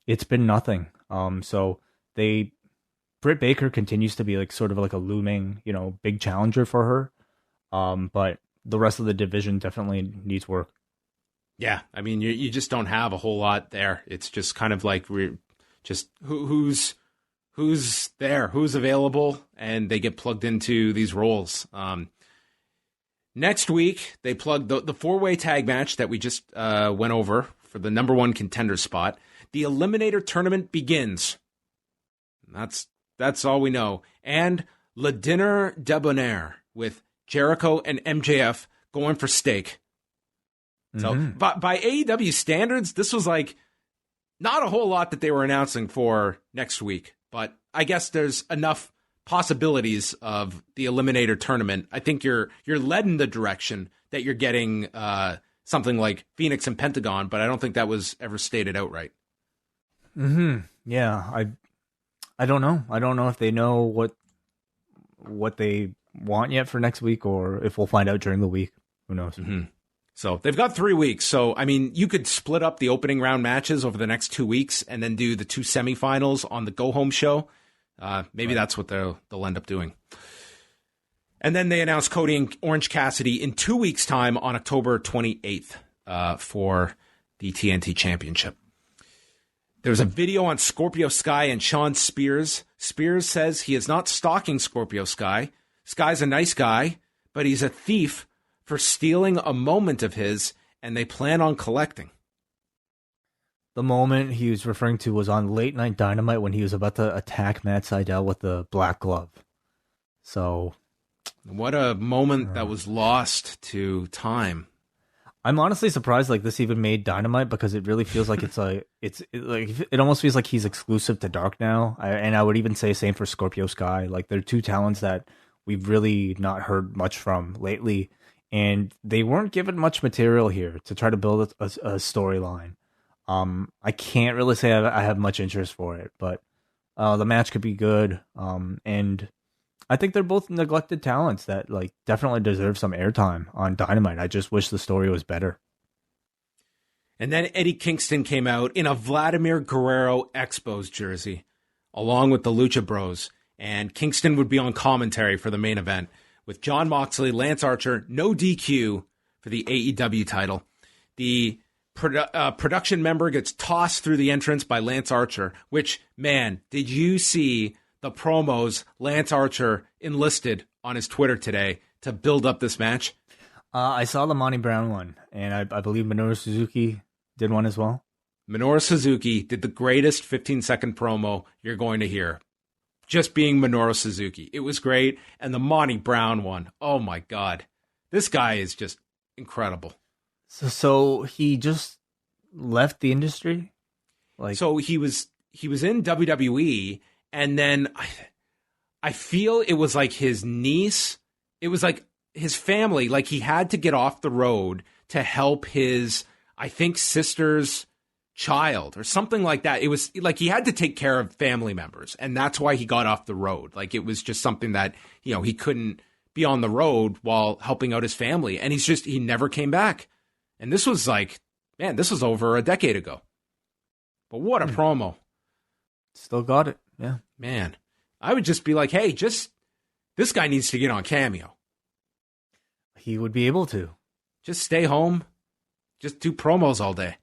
it's been nothing. So Britt Baker continues to be like sort of like a looming, you know, big challenger for her. But the rest of the division definitely needs work. Yeah, I mean, you just don't have a whole lot there. It's just kind of like we're just who's there, who's available, and they get plugged into these roles. Next week, they plugged the four-way tag match that we just went over for the number one contender spot. The Eliminator Tournament begins. That's all we know. And Le Dinner Debonair with Jericho and MJF going for steak. So by AEW standards, this was like not a whole lot that they were announcing for next week. But I guess there's enough possibilities of the Eliminator Tournament. I think you're led in the direction that you're getting something like Phoenix and Pentagon, but I don't think that was ever stated outright. Yeah, I don't know. I don't know if they know what they want yet for next week, or if we'll find out during the week. Who knows? So they've got 3 weeks. So, I mean, you could split up the opening round matches over the next 2 weeks and then do the 2 semifinals on the go-home show. Maybe that's what they'll end up doing. And then they announced Cody and Orange Cassidy in 2 weeks' time on October 28th for the TNT Championship. There's a video on Scorpio Sky and Sean Spears. Spears says he is not stalking Scorpio Sky. Sky's a nice guy, but he's a thief for stealing a moment of his, and they plan on collecting. The moment he was referring to was on Late Night Dynamite when he was about to attack Matt Sydal with the black glove. So, what a moment that was lost to time. I'm honestly surprised like this even made Dynamite, because it really feels like it almost feels like he's exclusive to Dark now. And I would even say same for Scorpio Sky. Like, they're two talents that we've really not heard much from lately. And they weren't given much material here to try to build a storyline. I can't really say I have much interest for it, but the match could be good. And I think they're both neglected talents that like definitely deserve some airtime on Dynamite. I just wish the story was better. And then Eddie Kingston came out in a Vladimir Guerrero Expos jersey, along with the Lucha Bros. And Kingston would be on commentary for the main event, with Jon Moxley, Lance Archer, no DQ for the AEW title. The production member gets tossed through the entrance by Lance Archer, which, man, did you see the promos Lance Archer enlisted on his Twitter today to build up this match? I saw the Monty Brown one, and I believe Minoru Suzuki did one as well. Minoru Suzuki did the greatest 15-second promo you're going to hear. Just being Minoru Suzuki. It was great. And the Monty Brown one, oh my God. This guy is just incredible. So he just left the industry? So he was in WWE, and then I feel it was like his niece, it was like his family, like he had to get off the road to help his, I think, sister's child or something like that. It was like he had to take care of family members, and that's why he got off the road. Like, it was just something that, you know, he couldn't be on the road while helping out his family, and he never came back. And this was like, man, this was over a decade ago. But what a promo. Still got it. Yeah. Man, I would just be like, hey, this guy needs to get on Cameo. He would be able to. Just stay home. Just do promos all day.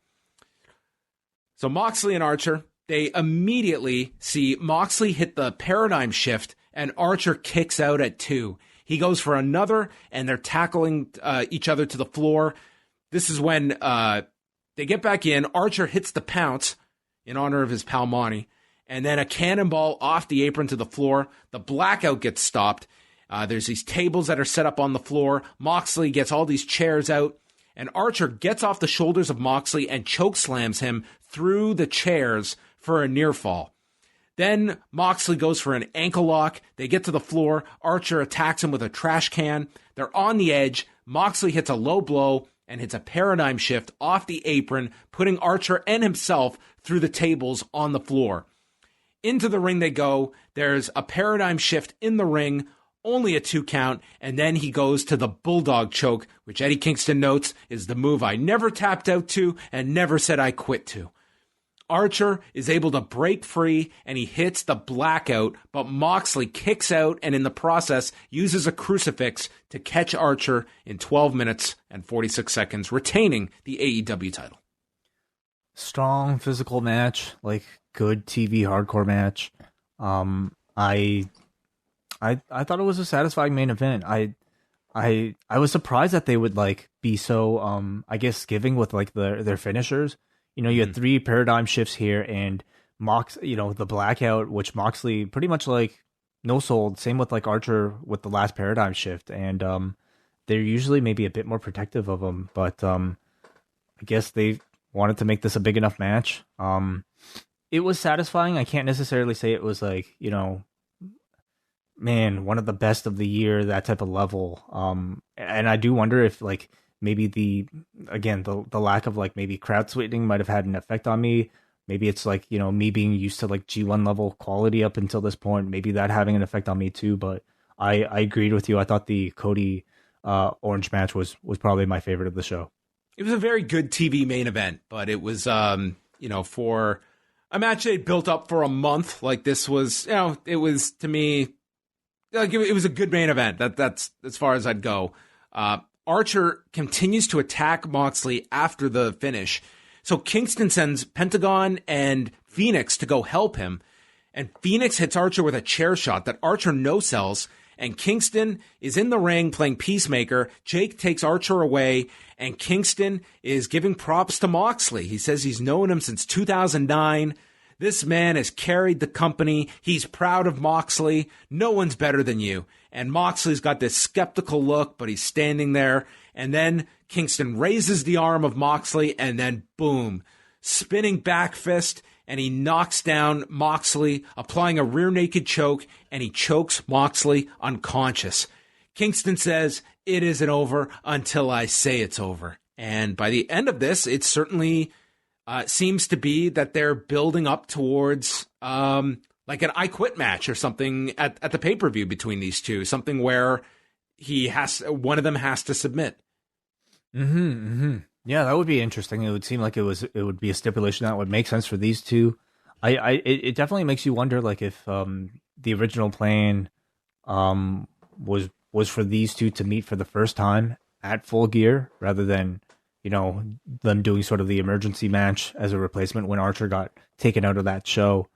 So Moxley and Archer, they immediately see Moxley hit the paradigm shift, and Archer kicks out at 2. He goes for another, and they're tackling each other to the floor. This is when they get back in. Archer hits the pounce in honor of his pal Monty, and then a cannonball off the apron to the floor. The blackout gets stopped. There's these tables that are set up on the floor. Moxley gets all these chairs out, and Archer gets off the shoulders of Moxley and chokeslams him through the chairs for a near fall. Then Moxley goes for an ankle lock. They get to the floor. Archer attacks him with a trash can. They're on the edge. Moxley hits a low blow and hits a paradigm shift off the apron, putting Archer and himself through the tables on the floor. Into the ring they go. There's a paradigm shift in the ring, only a 2 count, and then he goes to the bulldog choke, which Eddie Kingston notes is the move I never tapped out to and never said I quit to. Archer is able to break free and he hits the blackout, but Moxley kicks out and in the process uses a crucifix to catch Archer in 12 minutes and 46 seconds, retaining the AEW title. Strong physical match, like good TV hardcore match. I thought it was a satisfying main event. I was surprised that they would like be so I guess giving with like their finishers. You know, you had 3 paradigm shifts here, and the blackout, which Moxley pretty much like no sold. Same with like Archer with the last paradigm shift, and they're usually maybe a bit more protective of him, but I guess they wanted to make this a big enough match. It was satisfying. I can't necessarily say it was like, you know, man, one of the best of the year, that type of level. And I do wonder if like maybe the lack of like maybe crowd sweetening might have had an effect on me. Maybe it's like, you know, me being used to like G1 level quality up until this point, maybe that having an effect on me too. But I agreed with you. I thought the Cody Orange match was probably my favorite of the show. It was a very good TV main event, but it was, for a match they built up for a month. Like this was, it was to me, like it was a good main event. That's as far as I'd go. Archer continues to attack Moxley after the finish. So Kingston sends Pentagon and Phoenix to go help him. And Phoenix hits Archer with a chair shot that Archer no-sells. And Kingston is in the ring playing Peacemaker. Jake takes Archer away. And Kingston is giving props to Moxley. He says he's known him since 2009. This man has carried the company. He's proud of Moxley. No one's better than you. And Moxley's got this skeptical look, but he's standing there. And then Kingston raises the arm of Moxley, and then boom, spinning back fist, and he knocks down Moxley, applying a rear naked choke, and he chokes Moxley unconscious. Kingston says, "It isn't over until I say it's over." And by the end of this, it certainly seems to be that they're building up towards like an I Quit match or something at the pay-per-view between these two, something where one of them has to submit. Yeah, that would be interesting. It would seem like it would be a stipulation that would make sense for these two. It definitely makes you wonder, like if the original plan was for these two to meet for the first time at Full Gear rather than, you know, them doing sort of the emergency match as a replacement when Archer got taken out of that show.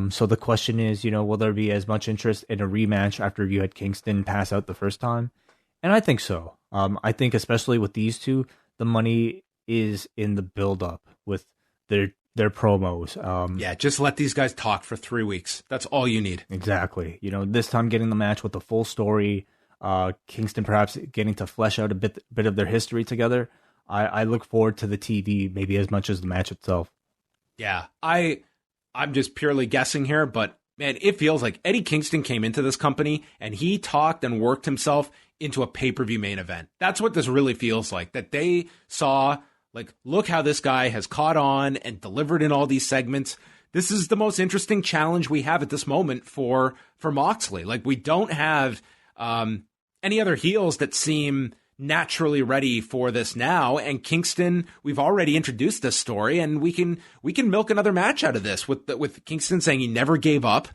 So the question is, you know, will there be as much interest in a rematch after you had Kingston pass out the first time? And I think so. I think especially with these two, the money is in the build-up with their promos. Yeah, just let these guys talk for 3 weeks. That's all you need. Exactly. You know, this time getting the match with the full story, Kingston perhaps getting to flesh out a bit of their history together. I look forward to the TV maybe as much as the match itself. Yeah, I'm just purely guessing here, but man, it feels like Eddie Kingston came into this company and he talked and worked himself into a pay-per-view main event. That's what this really feels like, that they saw, like, look how this guy has caught on and delivered in all these segments. This is the most interesting challenge we have at this moment for Moxley. Like, we don't have any other heels that seem naturally ready for this now, and Kingston, we've already introduced this story, and we can milk another match out of this with Kingston saying he never gave up.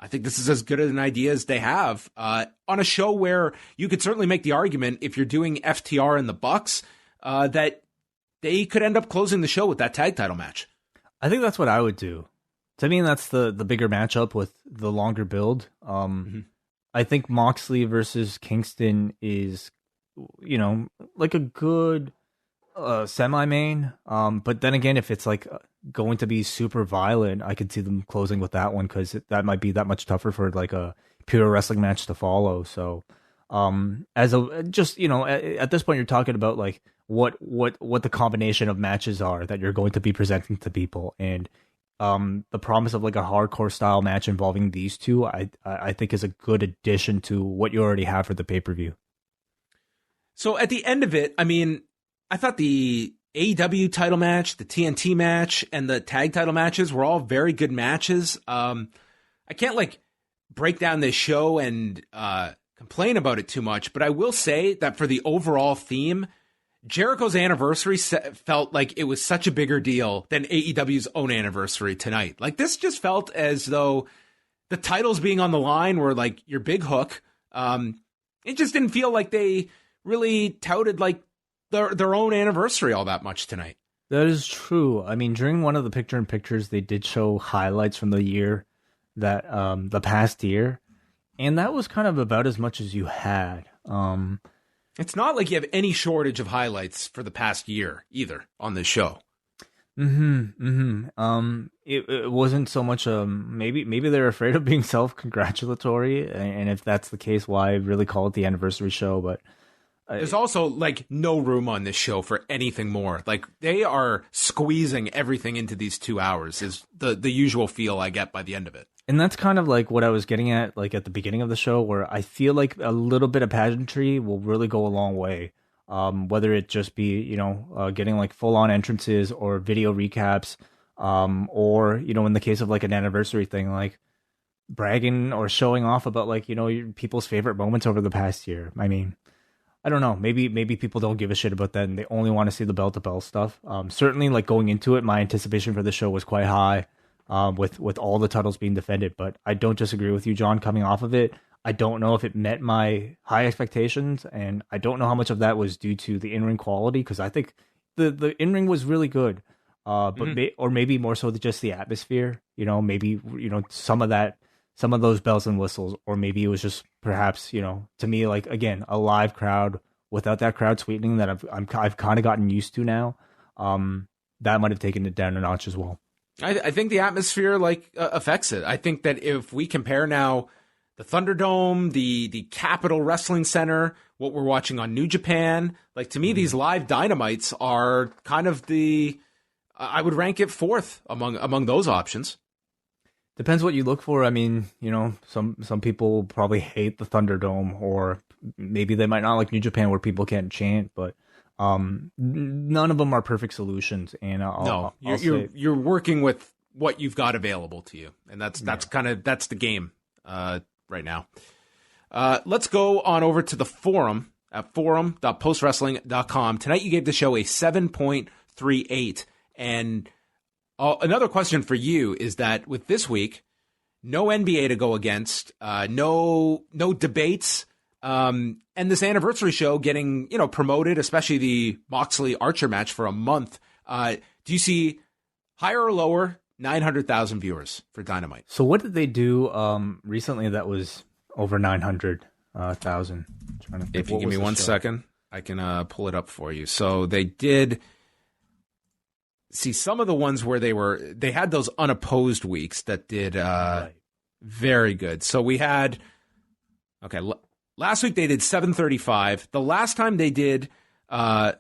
I think this is as good an idea as they have on a show where you could certainly make the argument, if you're doing FTR and the Bucks, that they could end up closing the show with that tag title match. I think that's what I would do. To me, that's the bigger matchup with the longer build. I think Moxley versus Kingston is, you know, like a good semi-main. But then again, if it's like going to be super violent, I could see them closing with that one because that might be that much tougher for like a pure wrestling match to follow. So as a just, you know, at this point, you're talking about like what the combination of matches are that you're going to be presenting to people. And the promise of like a hardcore style match involving these two, I think is a good addition to what you already have for the pay-per-view. So at the end of it, I mean, I thought the AEW title match, the TNT match, and the tag title matches were all very good matches. I can't like break down this show and complain about it too much, but I will say that for the overall theme, Jericho's anniversary felt like it was such a bigger deal than AEW's own anniversary tonight. Like, this just felt as though the titles being on the line were like your big hook. It just didn't feel like they really touted like their own anniversary all that much tonight. That is true. I mean, during one of the picture-in-pictures, they did show highlights from the year that the past year, and that was kind of about as much as you had. It's not like you have any shortage of highlights for the past year either on this show. It wasn't so much maybe they're afraid of being self-congratulatory, and if that's the case, why really call it the anniversary show? But there's also like no room on this show for anything more. Like, they are squeezing everything into these 2 hours is the usual feel I get by the end of it. And that's kind of like what I was getting at, like at the beginning of the show, where I feel like a little bit of pageantry will really go a long way. Whether it just be, getting like full on entrances or video recaps, or, in the case of like an anniversary thing, like bragging or showing off about like, people's favorite moments over the past year. I mean, I don't know. Maybe people don't give a shit about that and they only want to see the bell to bell stuff. Certainly, like going into it, my anticipation for the show was quite high, with all the titles being defended. But I don't disagree with you, John. Coming off of it, I don't know if it met my high expectations, and I don't know how much of that was due to the in-ring quality, because I think the in-ring was really good, but or maybe more so just the atmosphere. Maybe some of those bells and whistles, or maybe it was just perhaps, to me, like, again, a live crowd without that crowd sweetening that I've kind of gotten used to now. That might have taken it down a notch as well. I think the atmosphere affects it. I think that if we compare now the Thunderdome, the Capitol Wrestling Center, what we're watching on New Japan, like, to me, these live Dynamites are kind of I would rank it fourth among those options. Depends what you look for. I mean, some people probably hate the Thunderdome, or maybe they might not like New Japan where people can't chant, but none of them are perfect solutions. And you're working with what you've got available to you, and that's the game right now. Let's go on over to the forum at forum.postwrestling.com. Tonight you gave the show a 7.38, and another question for you is that with this week, no NBA to go against, no debates, and this anniversary show getting promoted, especially the Moxley Archer match for a month. Do you see higher or lower 900,000 viewers for Dynamite? So what did they do recently that was over 900,000? If you give me 1 second, I can pull it up for you. So they did. See, some of the ones where they had those unopposed weeks that did very good. So we had, last week they did 735. The last time they did a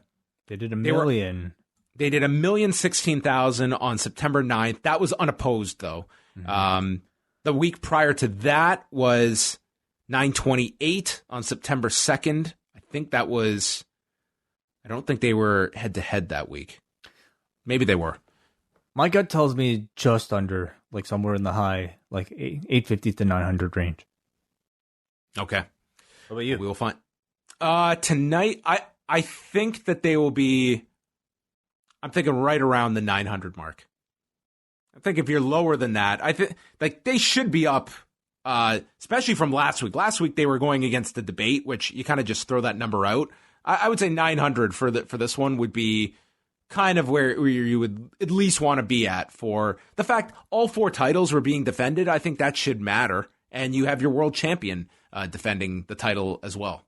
million. They did 1,016,000 on September 9th. That was unopposed, though. Mm-hmm. The week prior to that was 928 on September 2nd. I don't think they were head-to-head that week. Maybe they were. My gut tells me just under, like somewhere in the high, like 850 to 900 range. Okay. What about you? We will find. Tonight, I think that they will be, I'm thinking right around the 900 mark. I think if you're lower than that, I think like they should be up, especially from last week. Last week they were going against the debate, which you kind of just throw that number out. I would say 900 for this one would be kind of where you would at least want to be at for the fact all four titles were being defended. I think that should matter. And you have your world champion defending the title as well.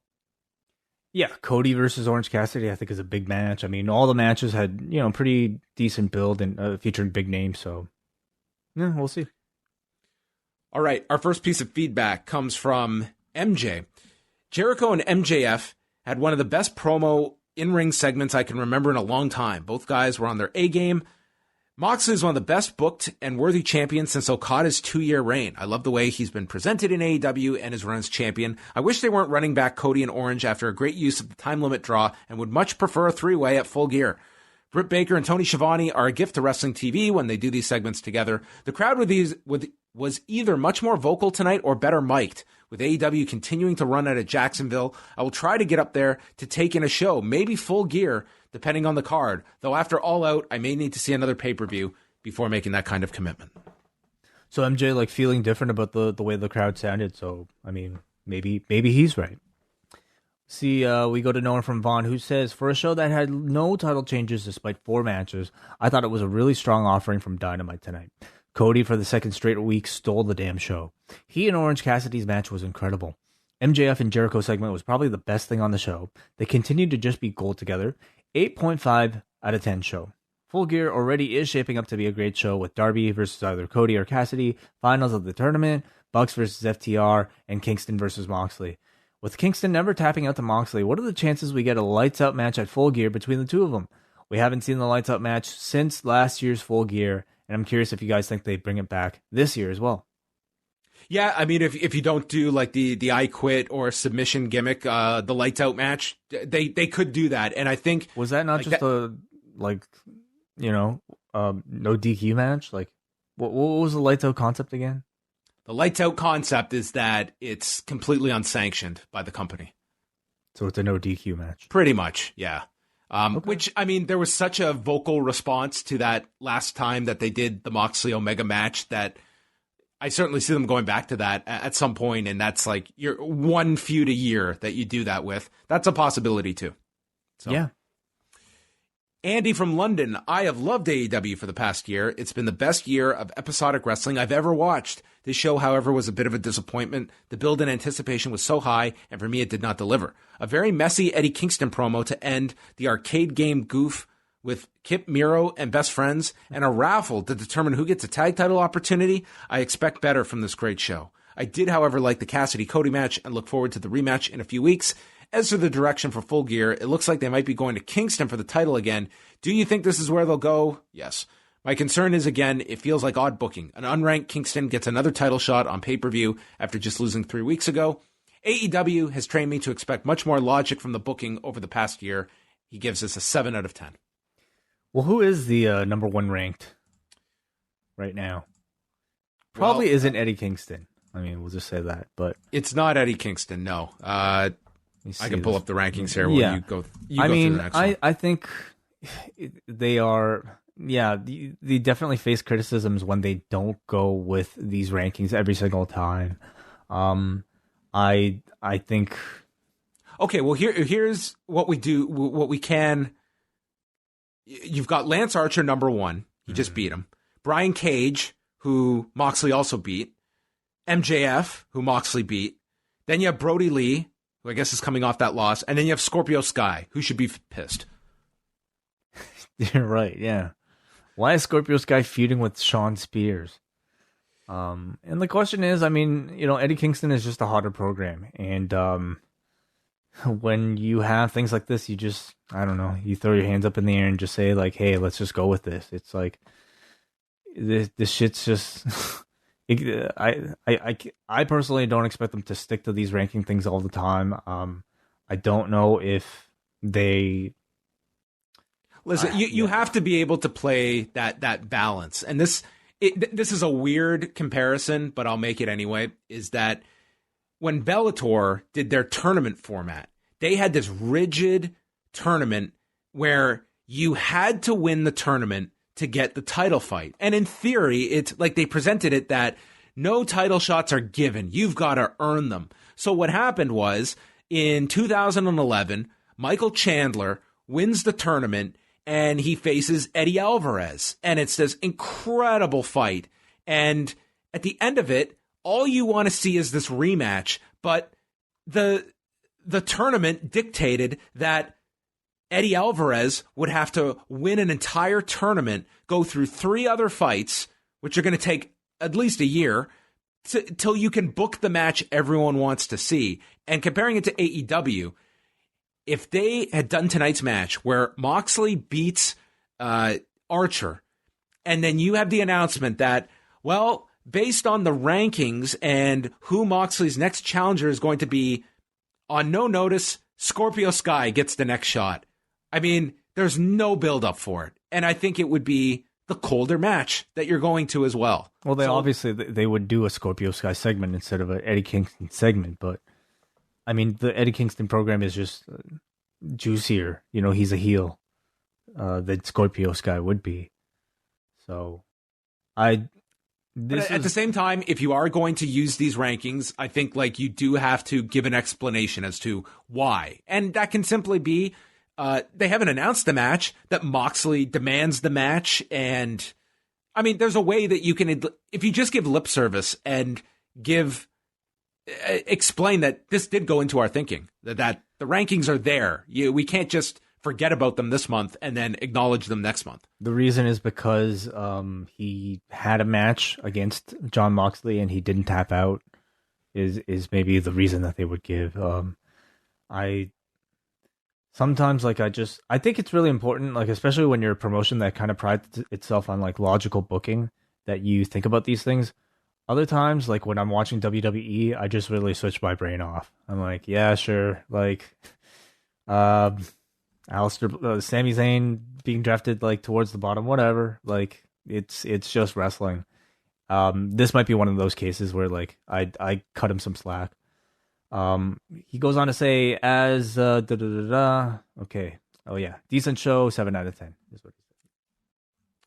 Yeah, Cody versus Orange Cassidy, I think, is a big match. I mean, all the matches had, pretty decent build and featuring big names. So, yeah, we'll see. All right, our first piece of feedback comes from MJ. Jericho and MJF had one of the best promo in-ring segments I can remember in a long time. Both guys were on their A game, Moxley is one of the best booked and worthy champions since Okada's 2-year reign. I love the way he's been presented in AEW and his run as champion. I wish they weren't running back Cody and Orange after a great use of the time limit draw and would much prefer a 3-way at Full Gear. Britt Baker and Tony Schiavone are a gift to wrestling TV when they do these segments together. The crowd was either much more vocal tonight or better mic'd. With AEW continuing to run out of Jacksonville, I will try to get up there to take in a show, maybe Full Gear, depending on the card. Though after All Out, I may need to see another pay-per-view before making that kind of commitment. So MJ, like, feeling different about the way the crowd sounded. So, I mean, maybe he's right. See, we go to Noah from Vaughn, who says, for a show that had no title changes despite 4 matches, I thought it was a really strong offering from Dynamite tonight. Cody, for the second straight week, stole the damn show. He and Orange Cassidy's match was incredible. MJF and Jericho segment was probably the best thing on the show. They continued to just be gold together. 8.5 out of 10 show. Full Gear already is shaping up to be a great show with Darby versus either Cody or Cassidy, finals of the tournament, Bucks versus FTR, and Kingston versus Moxley. With Kingston never tapping out to Moxley, what are the chances we get a lights-out match at Full Gear between the two of them? We haven't seen the lights-out match since last year's Full Gear, and I'm curious if you guys think they bring it back this year as well. Yeah, I mean, if you don't do like the I Quit or submission gimmick, the lights out match, they could do that. And I think, was that not like just no DQ match? Like, what was the lights out concept again? The lights out concept is that it's completely unsanctioned by the company. So it's a no DQ match. Pretty much, yeah. Okay. Which, I mean, there was such a vocal response to that last time that they did the Moxley Omega match that I certainly see them going back to that at some point, and that's like your one feud a year that you do that with. That's a possibility too. So. Yeah. Andy from London, I have loved AEW for the past year. It's been the best year of episodic wrestling I've ever watched. This show, however, was a bit of a disappointment. The build and anticipation was so high, and for me, it did not deliver. A very messy Eddie Kingston promo to end the arcade game goof with Kip Miro and best friends, and a raffle to determine who gets a tag title opportunity. I expect better from this great show. I did, however, like the Cassidy-Cody match and look forward to the rematch in a few weeks. As for the direction for Full Gear, it looks like they might be going to Kingston for the title again. Do you think this is where they'll go? Yes. My concern is, again, it feels like odd booking. An unranked Kingston gets another title shot on pay-per-view after just losing 3 weeks ago. AEW has trained me to expect much more logic from the booking over the past year. He gives us a 7 out of 10. Well, who is the number 1 ranked right now? Probably isn't Eddie Kingston. I mean, we'll just say that, but it's not Eddie Kingston. No. I can pull up the rankings here. While you go through the next one. I think they are. Yeah, they definitely face criticisms when they don't go with these rankings every single time. I think. Okay, well here's what we do. What we can. You've got Lance Archer, number 1. He just beat him. Brian Cage, who Moxley also beat. MJF, who Moxley beat. Then you have Brody Lee, who I guess is coming off that loss. And then you have Scorpio Sky, who should be pissed. You're right, yeah. Why is Scorpio Sky feuding with Shawn Spears? And the question is, I mean, Eddie Kingston is just a hotter program. And when you have things like this, you just, I don't know, you throw your hands up in the air and just say, like, hey, let's just go with this. It's like, this shit's just... I personally don't expect them to stick to these ranking things all the time. I don't know if they... Listen, you have to be able to play that balance. And this is a weird comparison, but I'll make it anyway, is that when Bellator did their tournament format, they had this rigid tournament where you had to win the tournament to get the title fight. And in theory, it's like they presented it that no title shots are given. You've got to earn them. So what happened was in 2011, Michael Chandler wins the tournament and he faces Eddie Alvarez. And it's this incredible fight. And at the end of it, all you want to see is this rematch. But the tournament dictated that Eddie Alvarez would have to win an entire tournament, go through 3 other fights, which are going to take at least a year, till you can book the match everyone wants to see. And comparing it to AEW, if they had done tonight's match where Moxley beats Archer, And then you have the announcement that, well, based on the rankings and who Moxley's next challenger is going to be, on no notice, Scorpio Sky gets the next shot. I mean, there's no build-up for it. And I think it would be the colder match that you're going to as well. Well, obviously they would do a Scorpio Sky segment instead of an Eddie Kingston segment, but I mean, the Eddie Kingston program is just juicier. You know, he's a heel that Scorpio Sky would be. So, at the same time, if you are going to use these rankings, I think like you do have to give an explanation as to why. And that can simply be they haven't announced the match, that Moxley demands the match. And I mean, there's a way that you can, if you just give lip service and explain that this did go into our thinking, that the rankings are there. We can't just forget about them this month and then acknowledge them next month. The reason is because he had a match against Jon Moxley and he didn't tap out is maybe the reason that they would give. I think it's really important, like especially when you're a promotion that kind of prides itself on like logical booking, that you think about these things. Other times, like when I'm watching WWE, I just really switch my brain off. I'm like, yeah, sure, like Sami Zayn being drafted like towards the bottom, whatever. Like it's just wrestling. This might be one of those cases where like I cut him some slack. He goes on to say okay. Oh yeah, decent show, 7 out of 10 is what he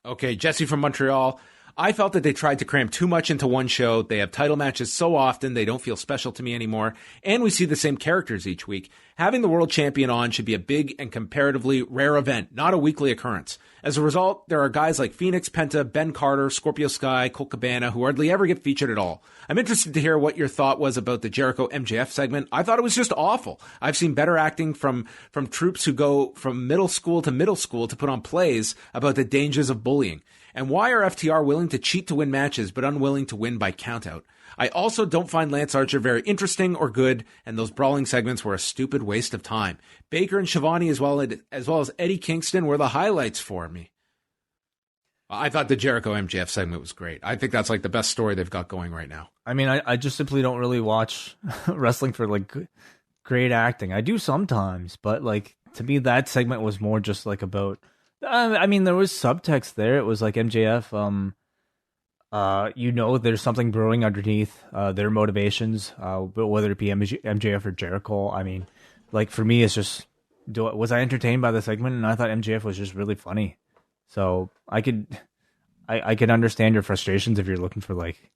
said. Okay, Jesse from Montreal. I felt that they tried to cram too much into one show. They have title matches so often, they don't feel special to me anymore. And we see the same characters each week. Having the world champion on should be a big and comparatively rare event, not a weekly occurrence. As a result, there are guys like Phoenix, Penta, Ben Carter, Scorpio Sky, Colt Cabana, who hardly ever get featured at all. I'm interested to hear what your thought was about the Jericho MJF segment. I thought it was just awful. I've seen better acting from troops who go from middle school to put on plays about the dangers of bullying. And why are FTR willing to cheat to win matches, but unwilling to win by countout? I also don't find Lance Archer very interesting or good, and those brawling segments were a stupid waste of time. Baker and Shivani, as well as Eddie Kingston, were the highlights for me. I thought the Jericho MJF segment was great. I think that's like the best story they've got going right now. I mean, I just simply don't really watch wrestling for like great acting. I do sometimes, but like to me, that segment was more just like about. I mean, there was subtext there. It was like MJF, there's something brewing underneath their motivations, whether it be MJF or Jericho. I mean, like for me, it's just, was I entertained by the segment? And I thought MJF was just really funny. So I could understand your frustrations if you're looking for like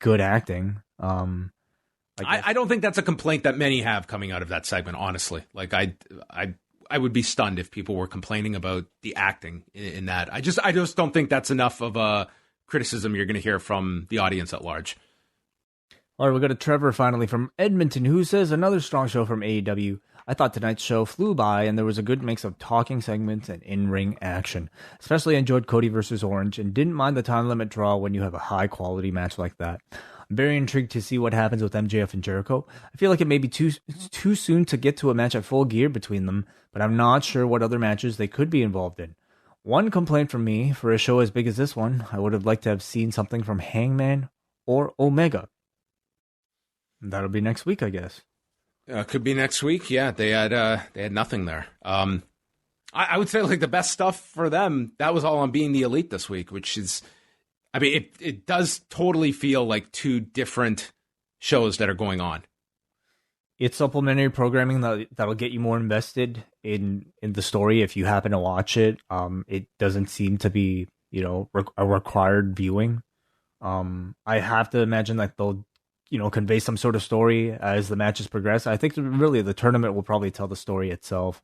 good acting. I don't think that's a complaint that many have coming out of that segment, honestly. Like I would be stunned if people were complaining about the acting in that. I just don't think that's enough of a criticism you're going to hear from the audience at large. All right, we got to Trevor finally from Edmonton, who says, another strong show from AEW. I thought tonight's show flew by, and there was a good mix of talking segments and in-ring action. Especially enjoyed Cody versus Orange, and didn't mind the time limit draw when you have a high-quality match like that. I'm very intrigued to see what happens with MJF and Jericho. I feel like it may be too soon to get to a match at Full Gear between them, but I'm not sure what other matches they could be involved in. One complaint from me, for a show as big as this one, I would have liked to have seen something from Hangman or Omega. That'll be next week, I guess. Could be next week. Yeah, they had nothing there. I would say like the best stuff for them, that was all on Being the Elite this week, which is, I mean, it does totally feel like two different shows that are going on. It's supplementary programming that'll get you more invested in the story if you happen to watch it. It doesn't seem to be, a required viewing. I have to imagine that they'll, convey some sort of story as the matches progress. I think really the tournament will probably tell the story itself.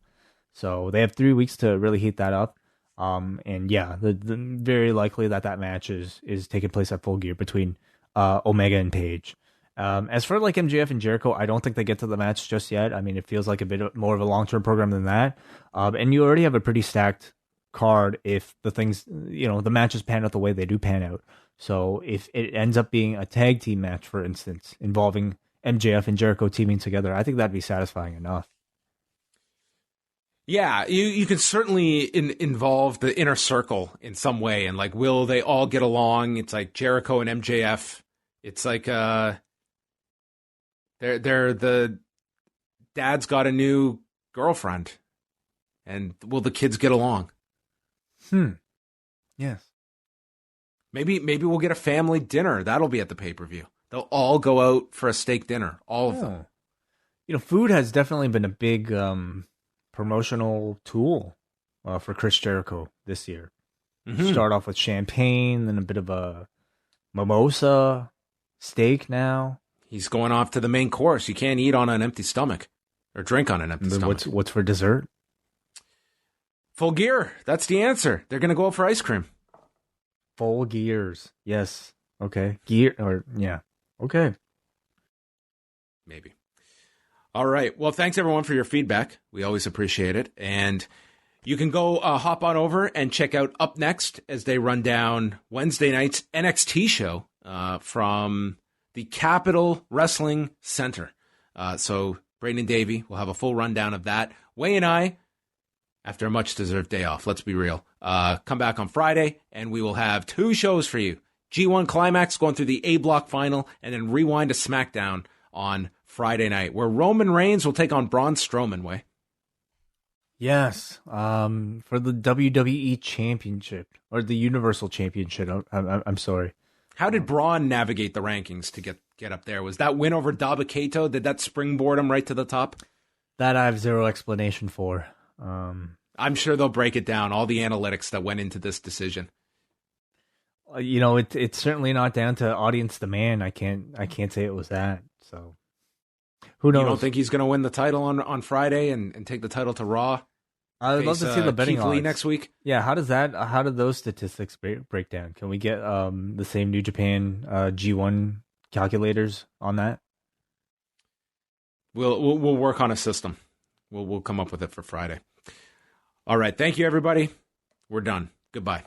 So they have 3 weeks to really heat that up. And yeah, the very likely that match is taking place at Full Gear between Omega and Page. As for like MJF and Jericho, I don't think they get to the match just yet. I mean, it feels like a bit more of a long-term program than that. And you already have a pretty stacked card if the things, the matches pan out the way they do pan out. So if it ends up being a tag team match, for instance, involving MJF and Jericho teaming together, I think that'd be satisfying enough. Yeah, you can certainly involve the inner circle in some way, and like, will they all get along? It's like Jericho and MJF. It's like they're the dad's got a new girlfriend, and will the kids get along? Yes. Maybe we'll get a family dinner. That'll be at the pay-per-view. They'll all go out for a steak dinner, all of them. You know, food has definitely been a big promotional tool for Chris Jericho this year. Start off with champagne, then a bit of a mimosa, steak now. He's going off to the main course. You can't eat on an empty stomach or drink on an empty stomach. What's for dessert? Full gear. That's the answer. They're going to go out for ice cream. Full gears. Yes. Okay. Gear or yeah. Okay. Maybe. All right. Well, thanks everyone for your feedback. We always appreciate it. And you can go hop on over and check out Up Next as they run down Wednesday night's NXT show from the Capitol Wrestling Center. So Braden Davey will have a full rundown of that. Wai and I, after a much-deserved day off, let's be real, come back on Friday, and we will have 2 shows for you. G1 Climax going through the A-Block final, and then Rewind to SmackDown on Friday night, where Roman Reigns will take on Braun Strowman. Way. Yes, for the WWE Championship, or the Universal Championship. I'm sorry. How did Braun navigate the rankings to get up there? Was that win over Dabba-Kato? Did that springboard him right to the top? That I have zero explanation for. I'm sure they'll break it down, all the analytics that went into this decision. You know, it's certainly not down to audience demand. I can't say it was that. So who knows? You don't think he's going to win the title on Friday and take the title to Raw? I'd love to see the betting Keith Lee odds next week. Yeah, how do those statistics break down? Can we get the same New Japan G1 calculators on that? We'll work on a system. We'll come up with it for Friday. All right. Thank you, everybody. We're done. Goodbye.